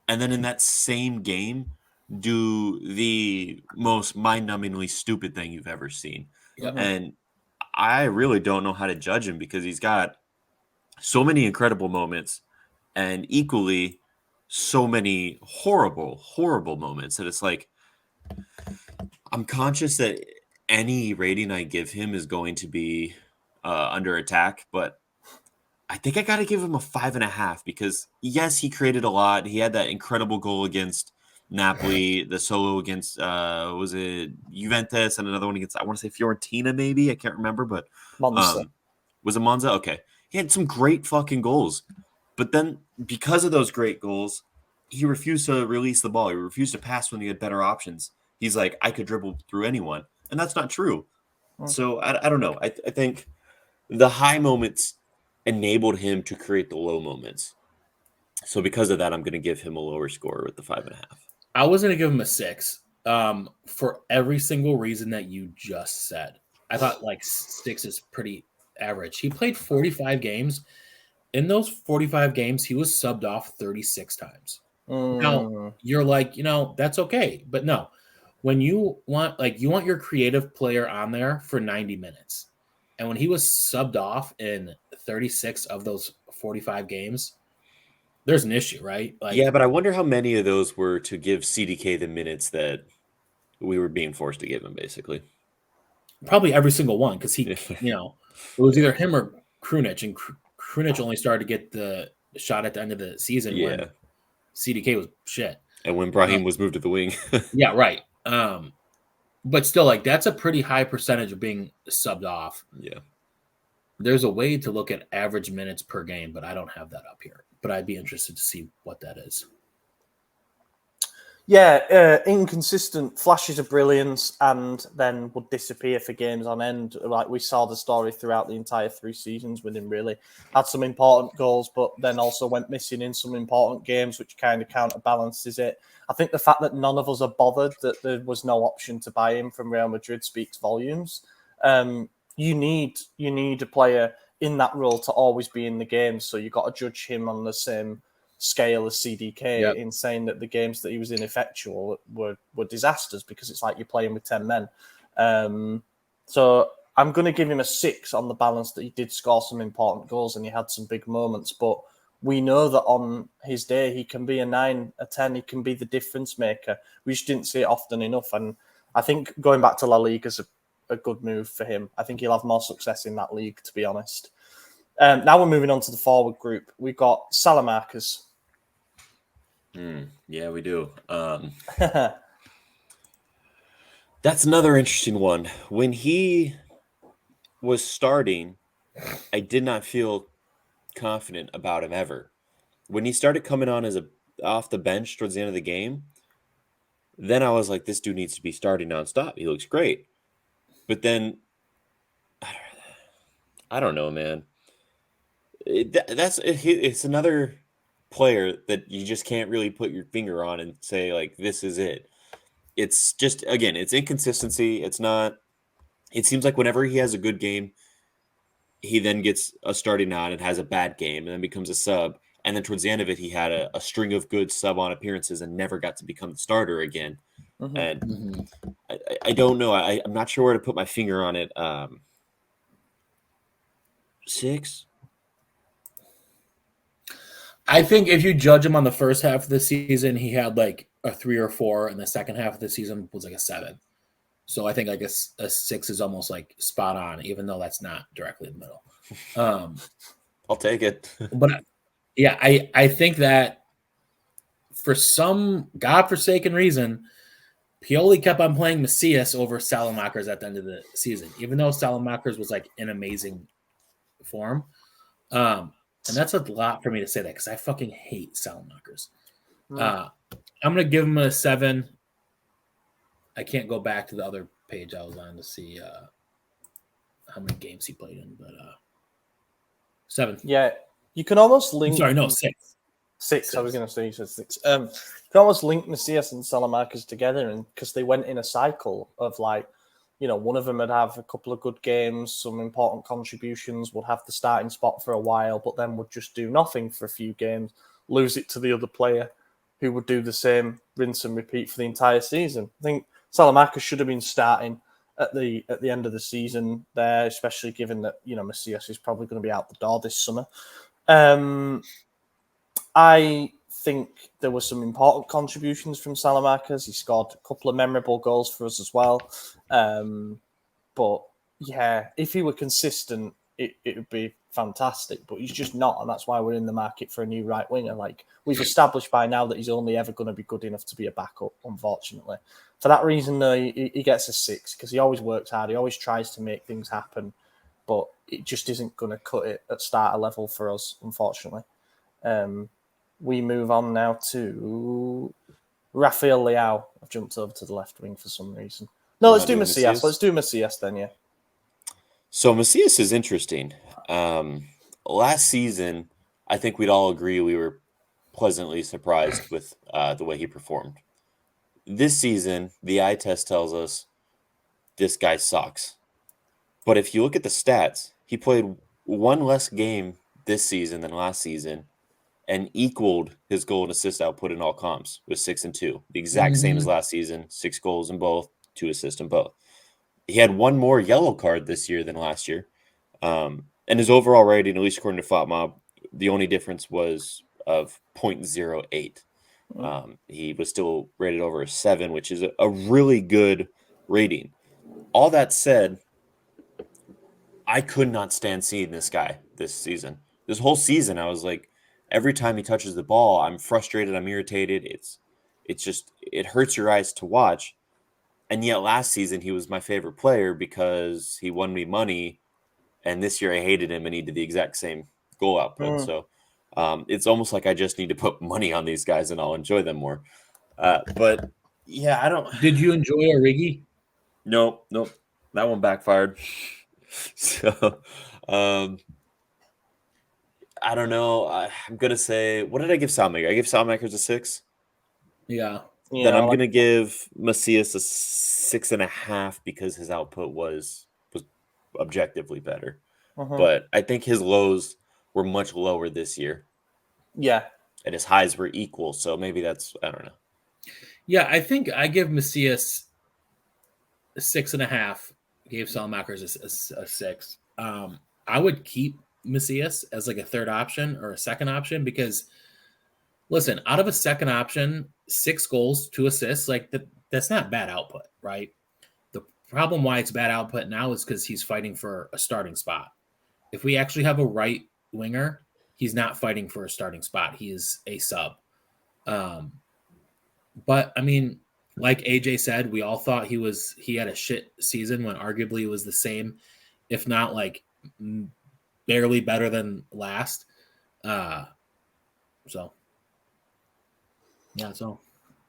and then in that same game, do the most mind-numbingly stupid thing you've ever seen. Yep. And I really don't know how to judge him because he's got so many incredible moments and equally so many horrible, horrible moments that it's like, I'm conscious that any rating I give him is going to be under attack, but I think I got to give him a 5.5 because yes, he created a lot. He had that incredible goal against Napoli, the solo against was it Juventus, and another one against, I want to say Fiorentina, maybe, I can't remember, but Monza. Was it Monza? Okay, he had some great fucking goals, but then because of those great goals, he refused to release the ball. He refused to pass when he had better options. He's like, I could dribble through anyone, and that's not true. So I don't know. I think the high moments enabled him to create the low moments. So because of that, I'm going to give him a lower score with the 5.5. I was going to give him a 6 for every single reason that you just said. I thought like 6 is pretty average. He played 45 games. In those 45 games, he was subbed off 36 times. Now, you're like, that's okay. But no, when you want your creative player on there for 90 minutes. And when he was subbed off in 36 of those 45 games, there's an issue, right? Like, yeah, but I wonder how many of those were to give CDK the minutes that we were being forced to give him, basically. Probably every single one, because he, it was either him or Krunic, and Krunic only started to get the shot at the end of the season when CDK was shit. And when Brahim was moved to the wing. Yeah, right. But still, like, that's a pretty high percentage of being subbed off. Yeah. There's a way to look at average minutes per game, but I don't have that up here. But I'd be interested to see what that is. Yeah, inconsistent flashes of brilliance and then would disappear for games on end. Like we saw the story throughout the entire 3 seasons with him, really. Had some important goals, but then also went missing in some important games, which kind of counterbalances it. I think the fact that none of us are bothered that there was no option to buy him from Real Madrid speaks volumes. You need a player in that role to always be in the game, so you've got to judge him on the same scale as CDK in saying that the games that he was ineffectual were disasters because it's like you're playing with 10 men. So I'm going to give him a 6 on the balance that he did score some important goals and he had some big moments, but we know that on his day he can be a 9, a 10, he can be the difference maker. We just didn't see it often enough, and I think going back to La Liga is a good move for him. I think he'll have more success in that league, to be honest. Now we're moving on to the forward group. We've got Salamakers. Yeah, we do. That's another interesting one. When he was starting, I did not feel confident about him ever. When he started coming on as off the bench towards the end of the game, then I was like, this dude needs to be starting nonstop. He looks great. But then, I don't know, man. It's another player that you just can't really put your finger on and say, like, this is it. It's just, again, it's inconsistency. It's not, it seems like whenever he has a good game, he then gets a starting nod and has a bad game and then becomes a sub. And then towards the end of it, he had a string of good sub-on appearances and never got to become the starter again. And I don't know. I'm not sure where to put my finger on it. 6? I think if you judge him on the first half of the season, he had like a 3 or 4, and the second half of the season was like a 7. So I think like a 6 is almost like spot on, even though that's not directly in the middle. I'll take it. But yeah, I think that for some godforsaken reason, Pioli kept on playing Macias over Salamakers at the end of the season, even though Salamakers was like in amazing form. And that's a lot for me to say that because I fucking hate Salamakers. I'm going to give him a 7. I can't go back to the other page I was on to see how many games he played in, but 7. Yeah, you can almost link. Sorry, no, 6. 6. I was going to say you said 6. You can almost link Macias and Salamakers together, and because they went in a cycle of like, you know, one of them would have a couple of good games, some important contributions, would have the starting spot for a while, but then would just do nothing for a few games, lose it to the other player, who would do the same, rinse and repeat for the entire season. I think Salamakers should have been starting at the end of the season there, especially given that, you know, Macias is probably going to be out the door this summer. I think there were some important contributions from Salamakers. He scored a couple of memorable goals for us as well. But yeah, if he were consistent, it would be fantastic. But he's just not, and that's why we're in the market for a new right winger. Like, we've established by now that he's only ever going to be good enough to be a backup, unfortunately. For that reason, though, he gets a 6 because he always works hard. He always tries to make things happen, but it just isn't going to cut it at starter level for us, unfortunately. We move on now to Rafael Leao. I've jumped over to the left wing for some reason. No, let's do Macias. Let's do Macias then, yeah. So Macias is interesting. Last season, I think we'd all agree we were pleasantly surprised with the way he performed. This season, the eye test tells us this guy sucks. But if you look at the stats, he played one less game this season than last season and equaled his goal and assist output in all comps with 6 and 2. The exact same as last season, 6 goals in both, 2 assists in both. He had one more yellow card this year than last year. And his overall rating, at least according to FotMob, the only difference was of 0.08. He was still rated over a 7, which is a really good rating. All that said, I could not stand seeing this guy this season. This whole season, I was like, every time he touches the ball, I'm frustrated, I'm irritated. It hurts your eyes to watch. And yet last season, he was my favorite player because he won me money. And this year I hated him and he did the exact same goal output. So it's almost like I just need to put money on these guys and I'll enjoy them more. But yeah, I don't. Did you enjoy Origi? Nope. That one backfired. So I don't know. I'm going to say, what did I give Salmakers? I gave Salmakers a 6. Yeah. Then I'm going to give Macias a 6.5 because his output was objectively better. But I think his lows were much lower this year. Yeah. And his highs were equal. So maybe that's, I don't know. Yeah, I think I give Macias a 6.5. Gave Salamakers a 6. I would keep Macias as like a third option or a second option because, listen, out of a second option, 6 goals, 2 assists, like that's not bad output, right? The problem why it's bad output now is because he's fighting for a starting spot. If we actually have a right winger, he's not fighting for a starting spot. He is a sub. But I mean, like AJ said, we all thought he had a shit season when arguably it was the same, if not like barely better than last. So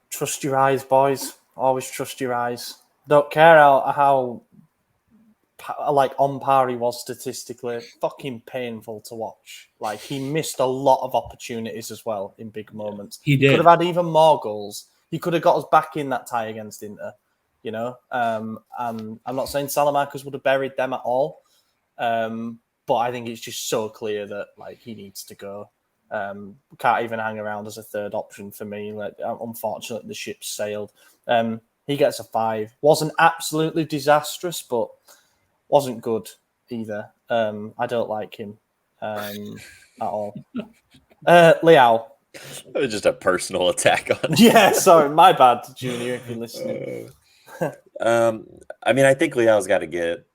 trust your eyes, boys. Always trust your eyes. Don't care how like on par he was statistically. Fucking painful to watch. Like, he missed a lot of opportunities as well in big moments. He did. Could have had even more goals. He could have got us back in that tie against Inter, you know. And I'm not saying Salamakers would have buried them at all, but I think it's just so clear that like he needs to go. Can't even hang around as a third option for me. Like, unfortunately, the ship sailed. He gets a 5. Wasn't absolutely disastrous, but wasn't good either. I don't like him at all. Liao. That was just a personal attack on. Yeah, sorry, my bad, Junior, if you're listening. I mean, I think Leo's got to get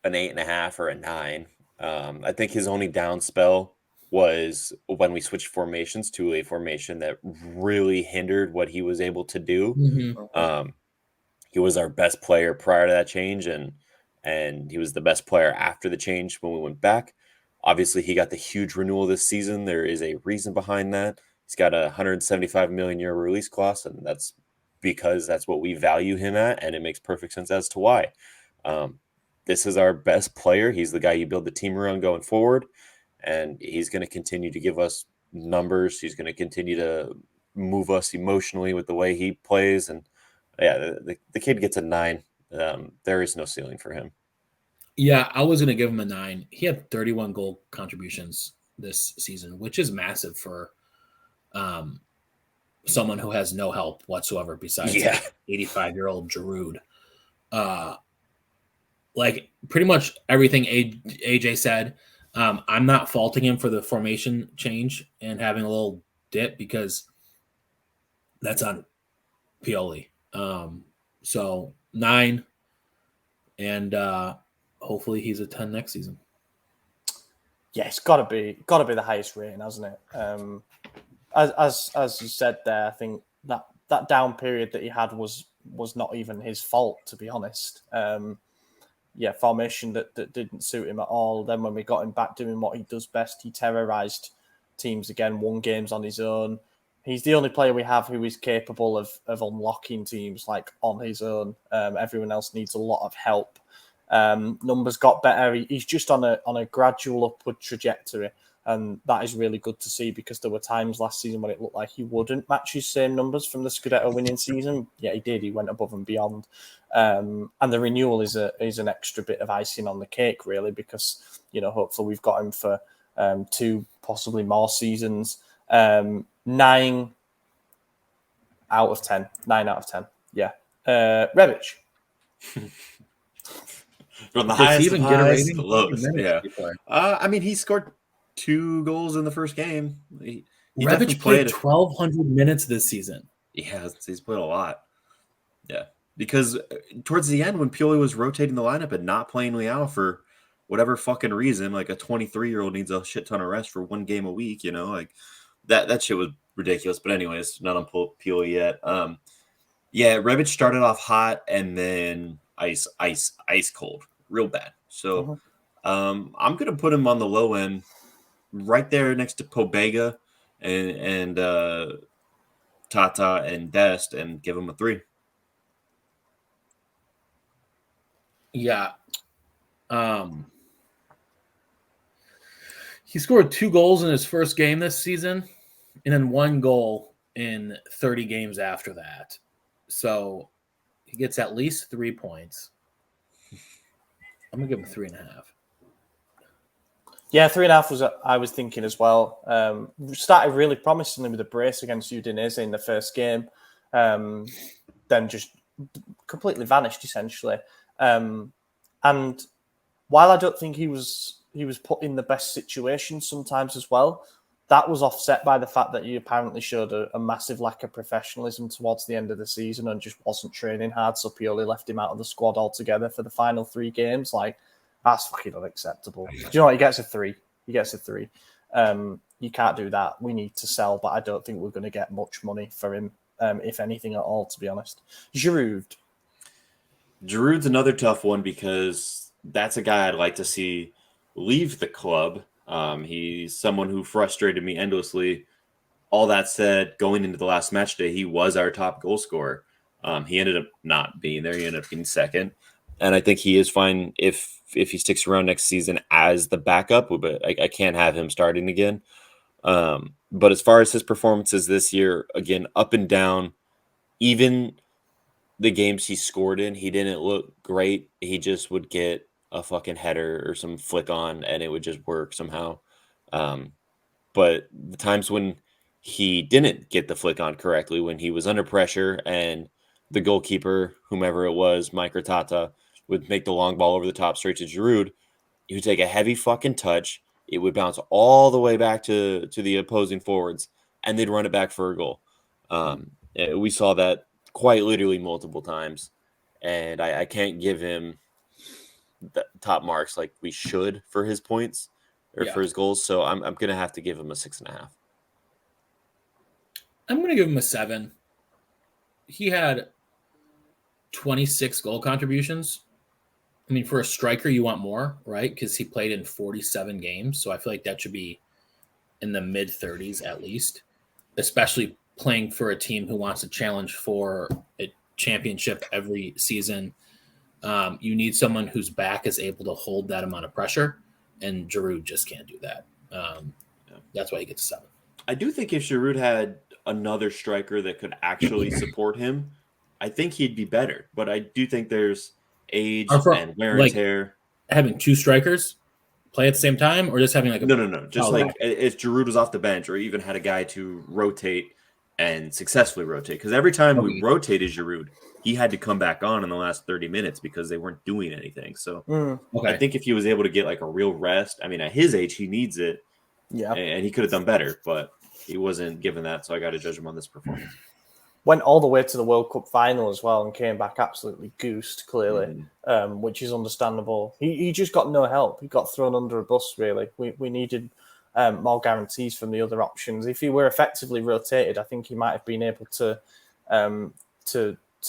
an 8.5 or a 9. I think his only down spell was when we switched formations to a formation that really hindered what he was able to do. Mm-hmm. He was our best player prior to that change, and he was the best player after the change when we went back. Obviously, he got the huge renewal this season. There is a reason behind that. He's got a 175 million euro release clause, and that's because that's what we value him at, and it makes perfect sense as to why. This is our best player. He's the guy you build the team around going forward, and he's going to continue to give us numbers. He's going to continue to move us emotionally with the way he plays, and yeah, the kid gets a 9. There is no ceiling for him. Yeah, I was going to give him a 9. He had 31 goal contributions this season, which is massive for someone who has no help whatsoever besides 85-year-old Giroud. Like pretty much everything AJ said. I'm not faulting him for the formation change and having a little dip because that's on Pioli. So 9, and hopefully he's a 10 next season. Yeah, it's got to be the highest rating, hasn't it? As you said there, I think that down period that he had was not even his fault, to be honest. Formation that didn't suit him at all. Then when we got him back doing what he does best, he terrorized teams again, won games on his own. He's the only player we have who is capable of unlocking teams like on his own. Everyone else needs a lot of help. Numbers got better. He's just on a gradual upward trajectory, and that is really good to see because there were times last season when it looked like he wouldn't match his same numbers from the Scudetto winning season. Yeah, he did. He went above and beyond. And the renewal is an extra bit of icing on the cake, really, because hopefully we've got him for 2, possibly more seasons. 9 out of 10. 9 out of 10. Yeah. Rebic. From the highest even of get a highs rating? to lows. Yeah. Before. I mean, he scored 2 goals in the first game. He Rebic played 1,200 minutes this season. Yeah, he's played a lot. Yeah. Because towards the end, when Pioli was rotating the lineup and not playing Leao for whatever fucking reason, like a 23-year-old needs a shit ton of rest for 1 game a week, like that shit was ridiculous. But anyways, not on Pioli yet. Rebic started off hot and then ice cold, real bad. So I'm gonna put him on the low end, right there next to Pobega and Tata and Dest, and give him a 3. Yeah. He scored 2 goals in his first game this season and then 1 goal in 30 games after that. So he gets at least 3 points. I'm going to give him 3.5. Yeah, 3.5 I was thinking as well. Started really promisingly with a brace against Udinese in the first game. Then just completely vanished, essentially. And while I don't think he was put in the best situation sometimes as well, that was offset by the fact that he apparently showed a massive lack of professionalism towards the end of the season and just wasn't training hard. So Pioli left him out of the squad altogether for the final 3 games. Like, that's fucking unacceptable. Do you know what? He gets a 3. You can't do that. We need to sell, but I don't think we're going to get much money for him, if anything at all, to be honest. Giroud's another tough one because that's a guy I'd like to see leave the club. He's someone who frustrated me endlessly. All that said, going into the last match day, he was our top goal scorer. He ended up not being there. He ended up being second. And I think he is fine if he sticks around next season as the backup, but I can't have him starting again. But as far as his performances this year, again, up and down, even the games he scored in, he didn't look great. He just would get a fucking header or some flick on and it would just work somehow. But the times when he didn't get the flick on correctly, when he was under pressure and the goalkeeper, whomever it was, Mike or Tata, would make the long ball over the top straight to Giroud, he would take a heavy fucking touch. it would bounce all the way back to the opposing forwards, and they'd run it back for a goal. We saw that quite literally multiple times, and I can't give him the top marks like we should for his points or for his goals. So I'm going to have to give him a 6.5. I'm going to give him a 7. He had 26 goal contributions. I mean, for a striker, you want more, right? Because he played in 47 games. So I feel like that should be in the mid-30s at least, especially playing for a team who wants to challenge for a championship every season. You need someone whose back is able to hold that amount of pressure, and Giroud just can't do that. That's why he gets a 7. I do think if Giroud had another striker that could actually support him, I think he'd be better. But I do think there's age and wear and tear. Having 2 strikers play at the same time, or just having like no. Just if Giroud was off the bench, or even had a guy to rotate and successfully rotate. Because every time we rotated Giroud, he had to come back on in the last 30 minutes because they weren't doing anything. So I think if he was able to get like a real rest, I mean, at his age, he needs it. Yeah. And he could have done better, but he wasn't given that. So I got to judge him on this performance. Went all the way to the World Cup final as well and came back absolutely goosed, clearly, which is understandable. He just got no help. He got thrown under a bus, really. We needed more guarantees from the other options. If he were effectively rotated, I think he might have been able to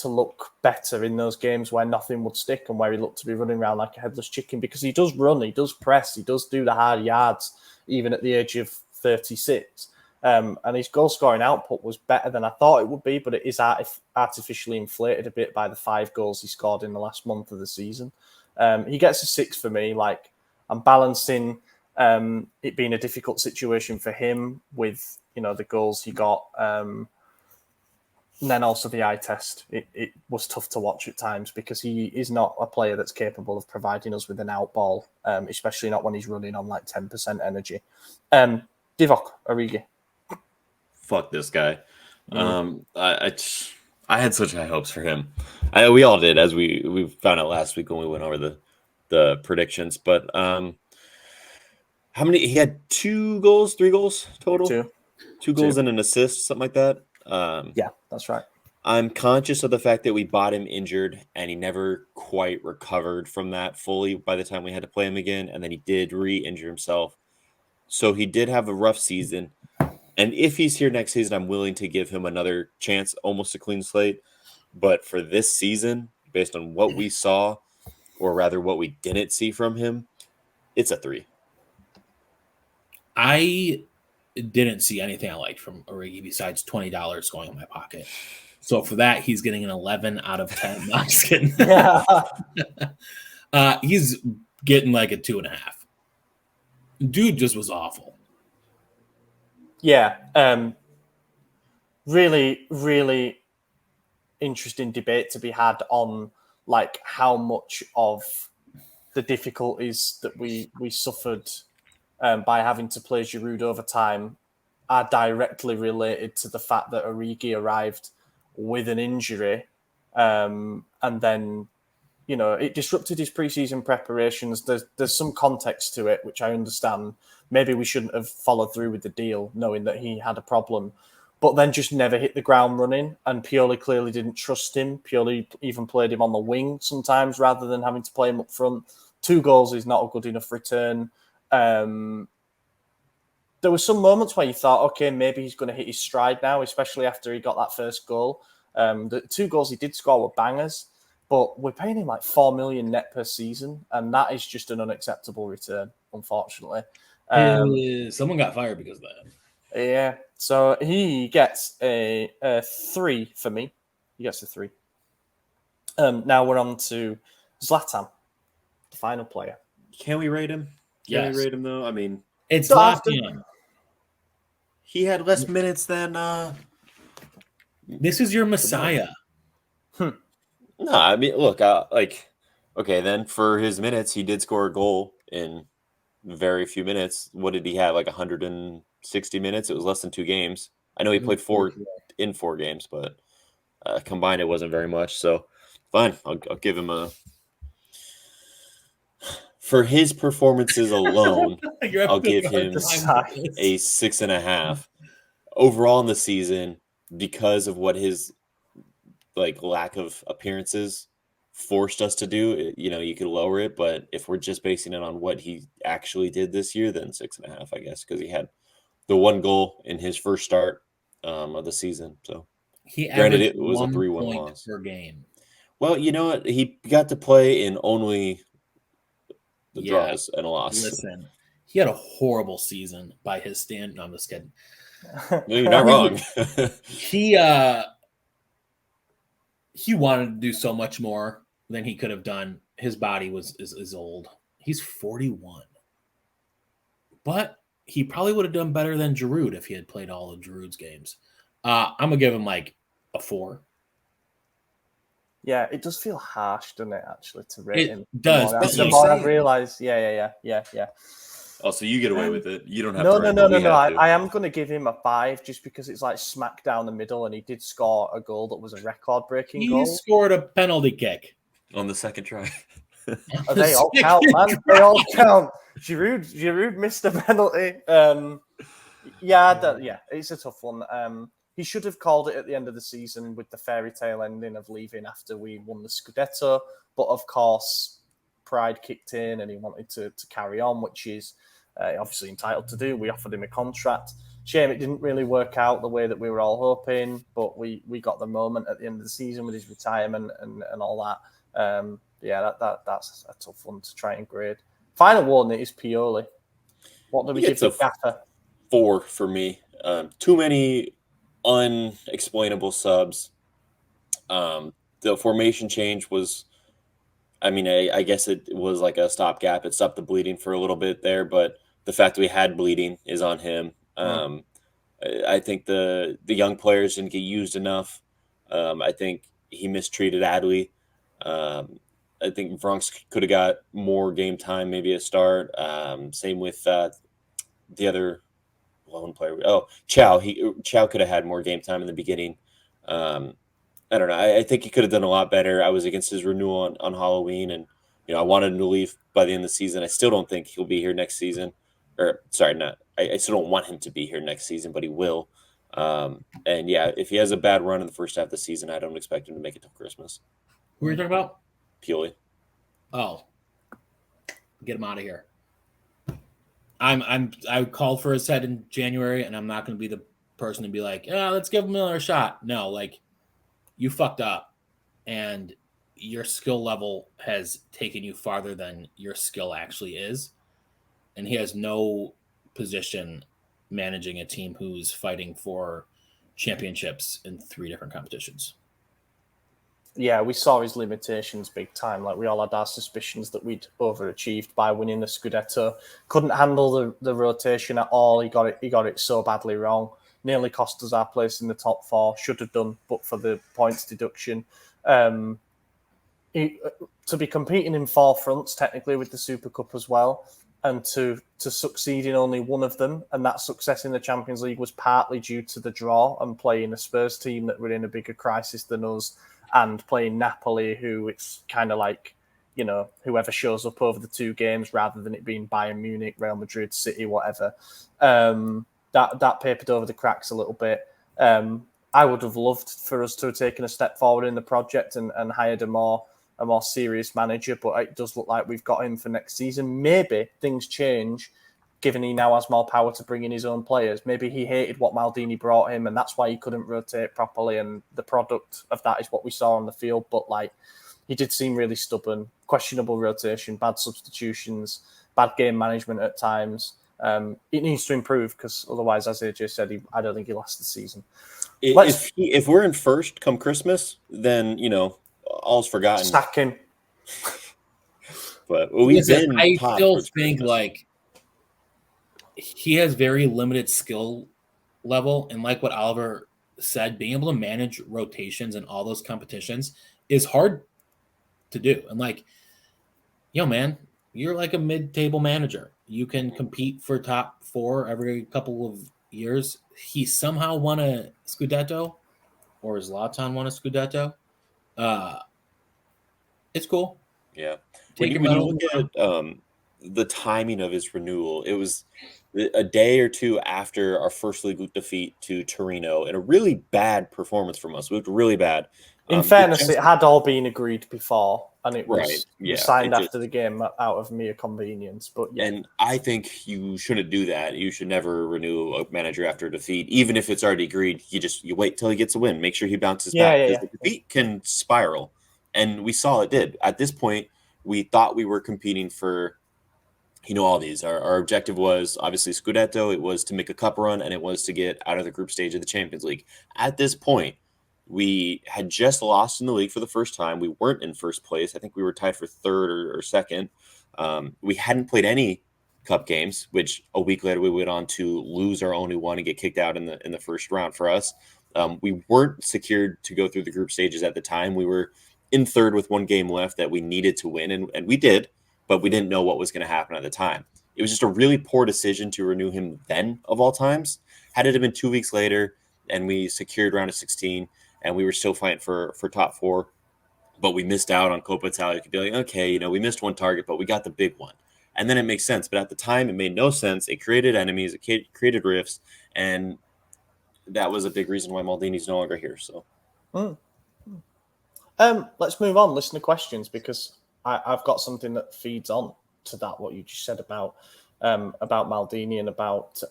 look better in those games where nothing would stick and where he looked to be running around like a headless chicken, because he does run, he does press, he does do the hard yards, even at the age of 36. And his goal-scoring output was better than I thought it would be, but it is artificially inflated a bit by the 5 goals he scored in the last month of the season. He gets a 6 for me. Like, I'm balancing it being a difficult situation for him with, the goals he got, and then also the eye test. It was tough to watch at times because he is not a player that's capable of providing us with an out ball, especially not when he's running on like 10% energy. Divock Origi. Fuck this guy. I had such high hopes for him. We all did, as we found out last week when we went over the predictions. But how many? He had 3 goals total. 2 goals and an assist, something like that. Yeah, that's right. I'm conscious of the fact that we bought him injured, and he never quite recovered from that fully by the time we had to play him again, and then he did re-injure himself. So he did have a rough season. And if he's here next season, I'm willing to give him another chance, almost a clean slate. But for this season, based on what we saw, or rather what we didn't see from him, it's a 3. I didn't see anything I liked from Origi besides $20 going in my pocket. So for that, he's getting an 11 out of 10. No, I'm just kidding. He's getting like a 2.5. Dude just was awful. Yeah, really, really interesting debate to be had on like how much of the difficulties that we suffered by having to play Giroud over time are directly related to the fact that Origi arrived with an injury, and then it disrupted his preseason preparations. There's some context to it, which I understand. Maybe we shouldn't have followed through with the deal, knowing that he had a problem, but then just never hit the ground running. And Pioli clearly didn't trust him. Pioli even played him on the wing sometimes rather than having to play him up front. 2 goals is not a good enough return. There were some moments where you thought, okay, maybe he's going to hit his stride now, especially after he got that first goal. The 2 goals he did score were bangers. But we're paying him like $4 million net per season, and that is just an unacceptable return, unfortunately. Someone got fired because of that. Yeah, so he gets a 3 for me. He gets a 3. Now we're on to Zlatan, the final player. Can we rate him? Can we rate him though? I mean, it's Zlatan. He had less minutes than. This is your Messiah. No, I mean, look, okay, then for his minutes, he did score a goal in very few minutes. What did he have? Like 160 minutes? It was less than 2 games. I know he played 4 games, but combined, it wasn't very much. So, fine, I'll give him a for his performances alone, You're I'll having give a hard him time with a this. 6.5. Overall in the season, because of what his lack of appearances forced us to do, you could lower it. But if we're just basing it on what he actually did this year, then 6.5, I guess, because he had the one goal in his first start of the season. So He granted, averaged it was a 1 3-1 point loss. per game. Well, you know what? He got to play in only the Yeah. draws and a loss. Listen, he had a horrible season by his stand. No, I'm just kidding. No, you're not wrong. He wanted to do so much more than he could have done. His body is old. He's 41. But he probably would have done better than Giroud if he had played all of Giroud's games. I'm going to give him like a 4. Yeah, it does feel harsh, doesn't it, actually, to rate him? It does. The more I've realised, yeah. Oh, so you get away with it. You don't have No. to. I am going to give him a 5 just because it's like smack down the middle, and he did score a goal that was a record-breaking goal. He scored a penalty kick on the second try. They all count, man. They all count. Giroud missed a penalty. It's a tough one. He should have called it at the end of the season with the fairy tale ending of leaving after we won the Scudetto. But of course, pride kicked in and he wanted to carry on, which is obviously entitled to do. We offered him a contract. Shame it didn't really work out the way that we were all hoping, but we got the moment at the end of the season with his retirement and all that. That's a tough one to try and grade. Final one is Pioli. What do we give to Gaffer? 4 for me. Too many unexplainable subs. The formation change was, I guess it was like a stopgap. It stopped the bleeding for a little bit there, but the fact that we had bleeding is on him. I think the young players didn't get used enough. I think he mistreated Adley. I think Bronx could have got more game time, maybe a start. Same with the other lone player. Oh, Chow. Chow could have had more game time in the beginning. I don't know. I think he could have done a lot better. I was against his renewal on Halloween, and I wanted him to leave by the end of the season. I still don't think he'll be here next season. Or sorry, not. I still don't want him to be here next season, but he will. And yeah, if he has a bad run in the first half of the season, I don't expect him to make it till Christmas. Who are you talking about? Pioli. Oh, get him out of here. I called for his head in January, and I'm not going to be the person to be like, let's give him another shot. No, like, you fucked up, and your skill level has taken you farther than your skill actually is, and he has no position managing a team who's fighting for championships in 3 different competitions. Yeah, we saw his limitations big time. Like, we all had our suspicions that we'd overachieved by winning the Scudetto. Couldn't handle the rotation at all. He got it so badly wrong. Nearly cost us our place in the top 4. Should have done, but for the points deduction. To be competing in 4 fronts, technically, with the Super Cup as well, and to succeed in only one of them, and that success in the Champions League was partly due to the draw and playing a Spurs team that were in a bigger crisis than us, and playing Napoli, who it's kind of like, whoever shows up over the 2 games rather than it being Bayern Munich, Real Madrid, City, whatever. That papered over the cracks a little bit. I would have loved for us to have taken a step forward in the project and hired a more serious manager, but it does look like we've got him for next season. Maybe things change, given he now has more power to bring in his own players. Maybe he hated what Maldini brought him, and that's why he couldn't rotate properly, and the product of that is what we saw on the field. But he did seem really stubborn, questionable rotation, bad substitutions, bad game management at times. It needs to improve, because otherwise, as AJ said, I don't think he'll last the season. If we're in first come Christmas, then all's forgotten. Sack him. But I still think he has very limited skill level, and like what Oliver said, being able to manage rotations in all those competitions is hard to do. And man, you're like a mid-table manager. You can compete for top 4 every couple of years. He somehow won a Scudetto, or Zlatan won a Scudetto. It's cool. Yeah. When you look at the timing of his renewal. It was a day or two after our first league defeat to Torino, and a really bad performance from us. We looked really bad. In fairness, it had all been agreed before, and it Right, was yeah, signed it after the game out of mere convenience. But yeah, And I think you shouldn't do that. You should never renew a manager after a defeat, even if it's already agreed. You wait till he gets a win. Make sure he bounces back, because the defeat can spiral, and we saw it did. At this point, we thought we were competing for, all these. Our objective was obviously Scudetto. It was to make a cup run, and it was to get out of the group stage of the Champions League. At this point, we had just lost in the league for the first time. We weren't in first place. I think we were tied for third or second. We hadn't played any cup games, which a week later we went on to lose our only one and get kicked out in the first round for us. We weren't secured to go through the group stages at the time. We were in third with one game left that we needed to win, and we did, but we didn't know what was going to happen at the time. It was just a really poor decision to renew him then, of all times. Had it been 2 weeks later and we secured round of 16 and we were still fighting for top four, but we missed out on Coppa Italia, you could be like, okay, we missed one target, but we got the big one. And then it makes sense. But at the time, it made no sense. It created enemies. It created rifts. And that was a big reason why Maldini's no longer here. So, let's move on. Listen to questions, because I've got something that feeds on to that, what you just said about Maldini and about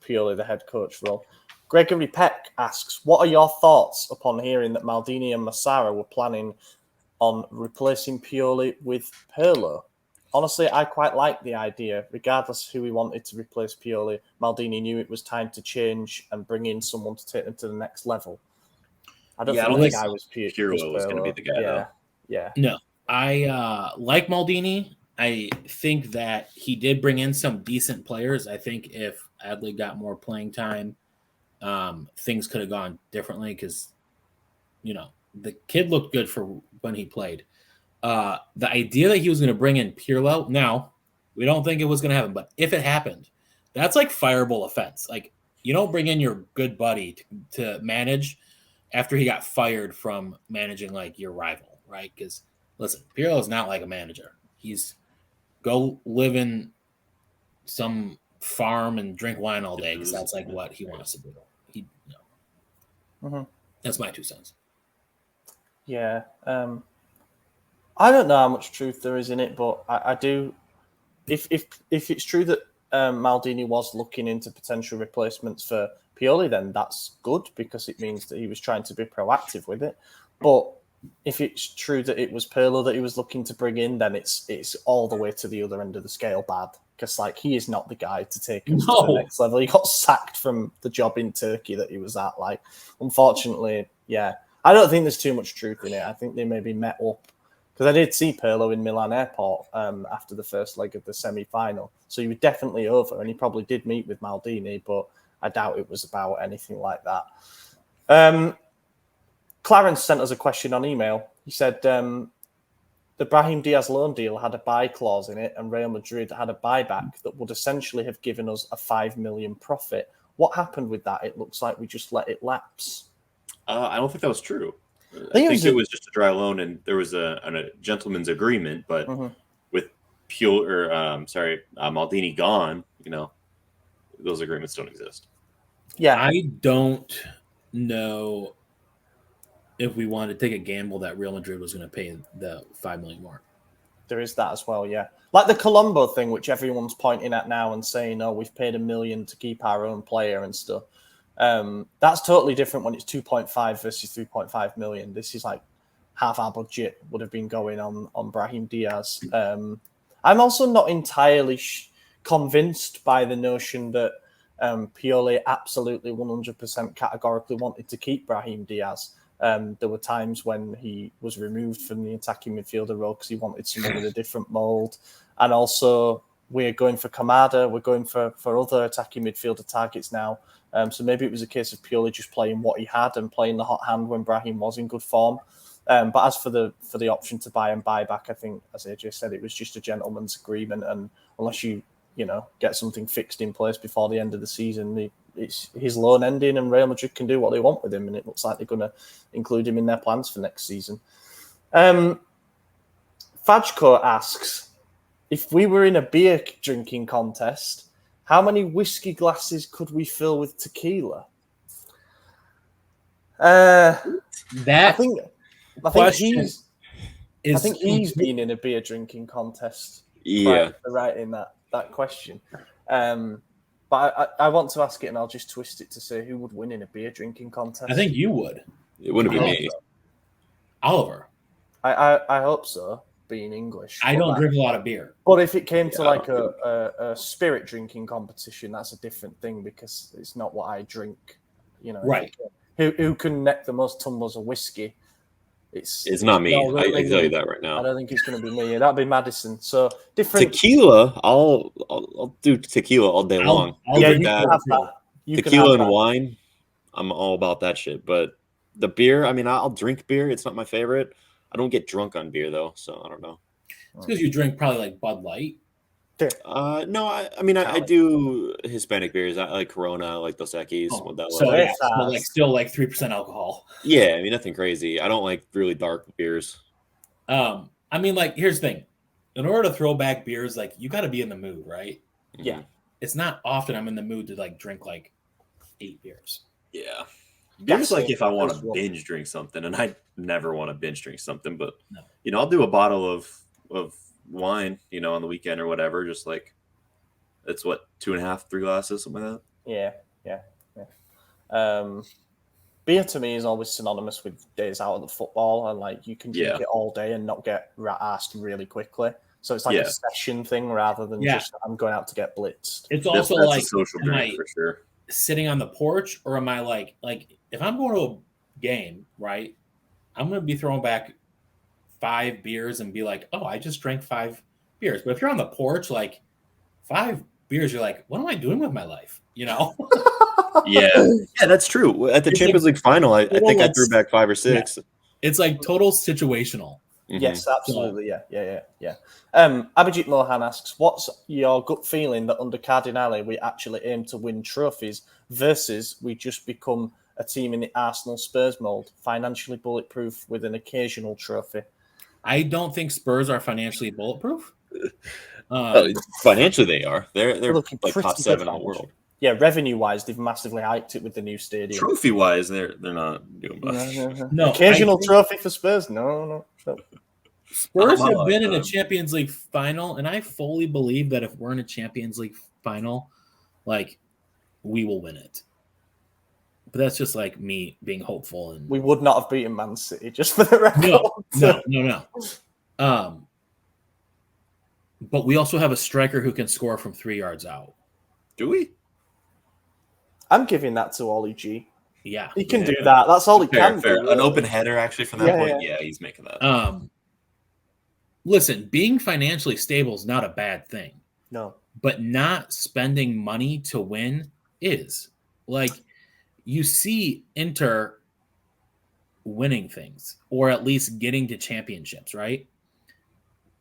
Pioli, the head coach role. Gregory Peck asks, what are your thoughts upon hearing that Maldini and Massara were planning on replacing Pioli with Pirlo? Honestly, I quite like the idea. Regardless of who we wanted to replace Pioli, Maldini knew it was time to change and bring in someone to take them to the next level. I don't think the guy was Pirlo was going to be the guy, though. Yeah. No, I like Maldini. I think that he did bring in some decent players. I think if Adley got more playing time, things could have gone differently, because, the kid looked good for when he played. The idea that he was going to bring in Pirlo, now, we don't think it was going to happen, but if it happened, that's like fireable offense. Like, you don't bring in your good buddy to manage after he got fired from managing like your rival, right? Because listen, Pirlo is not like a manager. He's go live in some farm and drink wine all day, because that's like what he wants to do. That's my 2 cents. Yeah. I don't know how much truth there is in it, but I do. If it's true that Maldini was looking into potential replacements for Pioli, then that's good, because it means that he was trying to be proactive with it. But if it's true that it was Pirlo that he was looking to bring in, then it's all the way to the other end of the scale bad, because he is not the guy to take him to the next level. He got sacked from the job in Turkey that he was at. Unfortunately, yeah, I don't think there's too much truth in it. I think they maybe met up, because I did see Pirlo in Milan airport after the first leg of the semi-final. So he was definitely over, and he probably did meet with Maldini, but I doubt it was about anything like that. Clarence sent us a question on email. He said the Brahim Diaz loan deal had a buy clause in it, and Real Madrid had a buyback that would essentially have given us a 5 million profit. What happened with that? It looks like we just let it lapse. I don't think that was true. I think it was just a dry loan, and there was a gentleman's agreement. But with Maldini gone, those agreements don't exist. Yeah, I don't know if we wanted to take a gamble that Real Madrid was going to pay the 5 million more. There is that as well, yeah. Like the Colombo thing, which everyone's pointing at now and saying, "Oh, we've paid $1 million to keep our own player and stuff." That's totally different when it's 2.5 versus 3.5 million. This is like half our budget would have been going on Brahim Diaz. I'm also not entirely convinced by the notion that Pioli absolutely 100% categorically wanted to keep Brahim Diaz. There were times when he was removed from the attacking midfielder role because he wanted someone with a different mould. And also, we're going for Kamada. We're going for other attacking midfielder targets now. So maybe it was a case of Pioli just playing what he had and playing the hot hand when Brahim was in good form. But as for the option to buy and buy back, I think, as AJ said, it was just a gentleman's agreement. And unless you get something fixed in place before the end of the season, it's his loan ending, and Real Madrid can do what they want with him, and it looks like they're going to include him in their plans for next season. Fajko asks, if we were in a beer drinking contest, how many whiskey glasses could we fill with tequila? I think he's been in a beer drinking contest. Yeah, For writing that question. But I want to ask it, and I'll just twist it to say who would win in a beer drinking contest. I think you would. it wouldn't be me. Oliver. I hope so, being English. I don't drink a lot of beer. But if it came to like a spirit drinking competition, that's a different thing because it's not what I drink. You know, Right. Who can neck the most tumblers of whiskey? It's not me. I can tell you that right now. I don't think it's going to be me. That'd be Madison. So different Tequila, I'll do tequila all day long. I'll yeah, drink you can have that. You can Tequila have and that. wine, I'm all about that shit. But the beer, I mean, I'll drink beer. It's not my favorite. I don't get drunk on beer though, so I don't know. It's because you drink probably like Bud Light. No, I do Hispanic beers. I like Corona, I like Dos Equis, Modelo. So Very yeah, so like still like 3% alcohol. Yeah, I mean nothing crazy. I don't like really dark beers. I mean, like, here's the thing. In order to throw back beers, like, you got to be in the mood, right? Yeah. It's not often I'm in the mood to like drink like 8 beers. Yeah. Beer's like if I want That's to what- binge drink something, and I never want to binge drink something, but No. I'll do a bottle of wine, on the weekend or whatever. Just like it's what 2.5, 3 glasses, something like that. Yeah. Beer to me is always synonymous with days out of the football, and like you can drink it all day and not get rat-assed really quickly. So it's like a session thing rather than just I'm going out to get blitzed. It's also That's like, a social drink for sure. Sitting on the porch, or am I like if I'm going to a game, right? I'm going to be throwing back 5 beers and be like, oh, I just drank 5 beers. But if you're on the porch, like 5 beers, you're like, what am I doing with my life? Yeah, that's true. At the It's Champions League final, I think I like- threw back 5 or 6. It's like total situational. Mhm. Yes, absolutely. Yeah. Abhijit Mohan asks, what's your gut feeling that under Cardinale we actually aim to win trophies versus we just become a team in the Arsenal Spurs mold, financially bulletproof with an occasional trophy? I don't think Spurs are financially bulletproof. Financially, they are. They're looking like pretty top good 7 in the financially. world. Yeah, revenue-wise, they've massively hyped it with the new stadium. Trophy wise, they're not doing much. No, Occasional trophy for Spurs? No. Spurs I'm have all been in a about them. Champions League final, and I fully believe that if we're in a Champions League final, like, we will win it. But that's just like me being hopeful. And We would not have beaten Man City, just for the record. No. But we also have a striker who can score from 3 yards out. Do we? I'm giving that to Ollie G. Yeah. He can do that. That's all he Fair. can do. An open header actually from that Yeah, point. yeah. Yeah, he's making that. Listen, being financially stable is not a bad thing. No. But not spending money to win is. Like, you see Inter winning things, or at least getting to championships, right?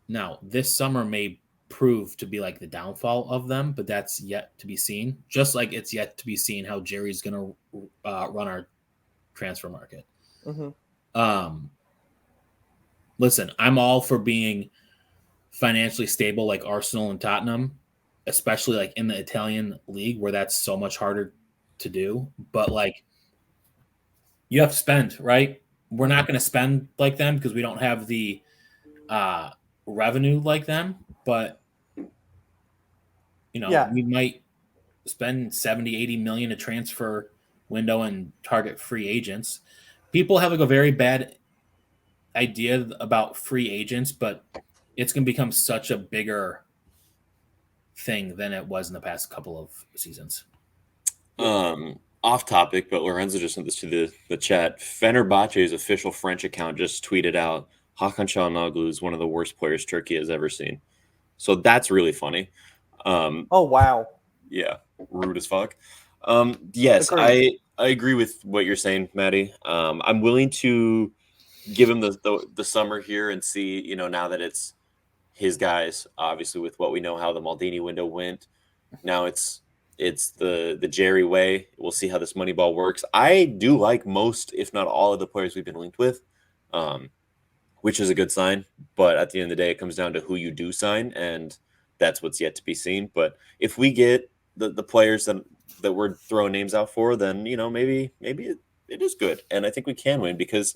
Now, this summer may prove to be like the downfall of them, but that's yet to be seen. Just like it's yet to be seen how Jerry's going to run our transfer market. Mm-hmm. Listen, I'm all for being financially stable like Arsenal and Tottenham, especially like in the Italian league where that's so much harder to do. But like, you have to spend, right? We're not going to spend like them because we don't have the revenue like them. But, we might spend 70, 80 million a transfer window and target free agents. People have like a very bad idea about free agents, but it's going to become such a bigger thing than it was in the past couple of seasons. Off topic, but Lorenzo just sent this to the chat. Fenerbahce's official French account just tweeted out Hakan Çalhanoğlu is one of the worst players Turkey has ever seen. So that's really funny. Oh, wow. Yeah, rude as fuck. Yes, Agreed. I agree with what you're saying, Maddie. I'm willing to give him the summer here and see, now that it's his guys, obviously with what we know how the Maldini window went. Now it's the Jerry way. We'll see how this money ball works. I do like most, if not all, of the players we've been linked with. which is a good sign. But at the end of the day, it comes down to who you do sign, and that's what's yet to be seen. But if we get the players that we're throwing names out for, then, maybe it is good. And I think we can win, because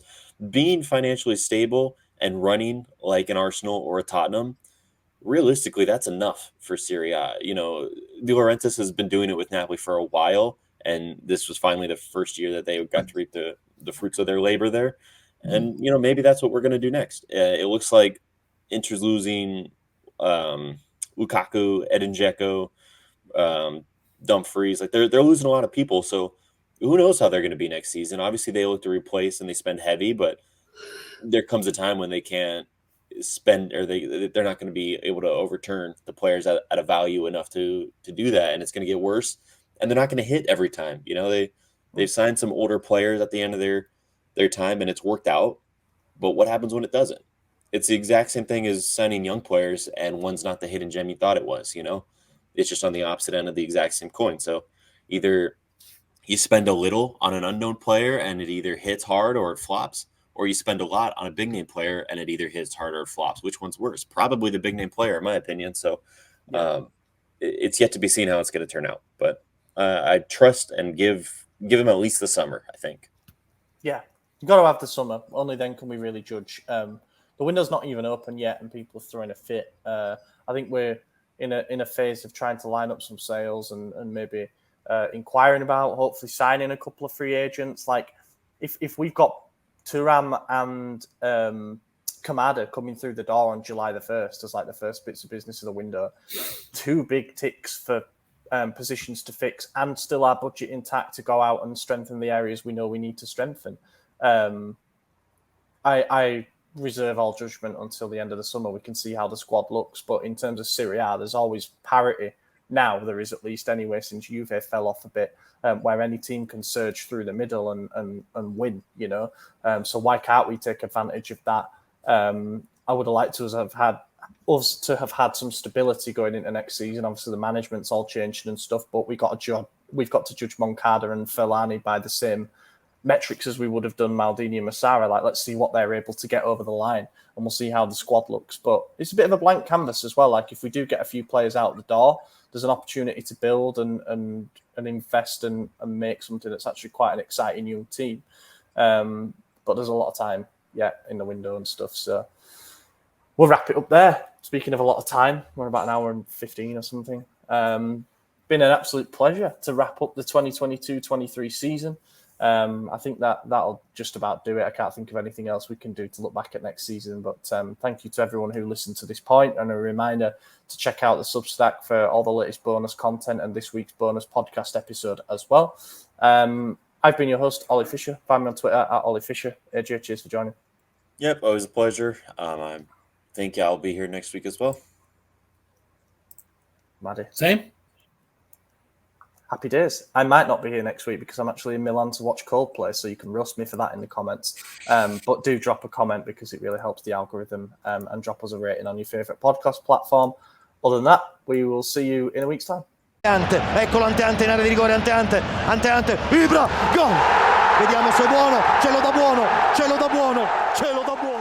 being financially stable and running like an Arsenal or a Tottenham, realistically, that's enough for Serie A. De Laurentiis has been doing it with Napoli for a while, and this was finally the first year that they got to reap the fruits of their labor there. And, maybe that's what we're going to do next. It looks like Inter's losing Lukaku, Edin Dzeko, Dumfries. Like they're losing a lot of people. So who knows how they're going to be next season? Obviously, they look to replace and they spend heavy, but there comes a time when they can't spend, or they're not going to be able to overturn the players at a value enough to do that, and it's going to get worse. And they're not going to hit every time. They've signed some older players at the end of their time, and it's worked out. But what happens when it doesn't? It's the exact same thing as signing young players, and one's not the hidden gem you thought it was. It's just on the opposite end of the exact same coin. So either you spend a little on an unknown player and it either hits hard or it flops, or you spend a lot on a big name player and it either hits hard or it flops. Which one's worse? Probably the big name player, in my opinion. So it's yet to be seen how it's going to turn out. But I trust and give him at least the summer, I think. Yeah, you've got to have the summer. Only then can we really judge. The window's not even open yet, and people are throwing a fit. I think we're in a phase of trying to line up some sales and maybe inquiring about hopefully signing a couple of free agents. Like if we've got Thuram and Kamada coming through the door on July the 1st as like the first bits of business of the window, 2 big ticks for positions to fix, and still our budget intact to go out and strengthen the areas we know we need to strengthen. I reserve all judgment until the end of the summer. We can see how the squad looks, but in terms of Serie A, there's always parity. Now there is, at least anyway, since Juve fell off a bit, where any team can surge through the middle and win, so why can't we take advantage of that? I would have liked to have had some stability going into next season. Obviously the management's all changed and stuff, but we've got to judge Moncada and Furlani by the same metrics as we would have done Maldini and Massara. Like, let's see what they're able to get over the line, and we'll see how the squad looks. But it's a bit of a blank canvas as well. Like, if we do get a few players out the door, there's an opportunity to build and invest and make something that's actually quite an exciting young team. But there's a lot of time yet in the window and stuff. So we'll wrap it up there. Speaking of a lot of time, we're about an hour and 15 or something. Been an absolute pleasure to wrap up the 2022-23 season. I think that'll just about do it. I can't think of anything else we can do to look back at next season. But thank you to everyone who listened to this point, and a reminder to check out the Substack for all the latest bonus content and this week's bonus podcast episode as well. I've been your host, Ollie Fisher. Find me on Twitter at Ollie Fisher. AJ, cheers for joining. Yep, always a pleasure. I think I'll be here next week as well. Maddie. Same. Happy days. I might not be here next week because I'm actually in Milan to watch Coldplay, so you can roast me for that in the comments. But do drop a comment because it really helps the algorithm, and drop us a rating on your favourite podcast platform. Other than that, we will see you in a week's time. Eccolo Ante in area di rigore, Ante, Ibra, gol! Vediamo se è buono, ce lo dà buono, ce lo dà buono, ce lo dà buono!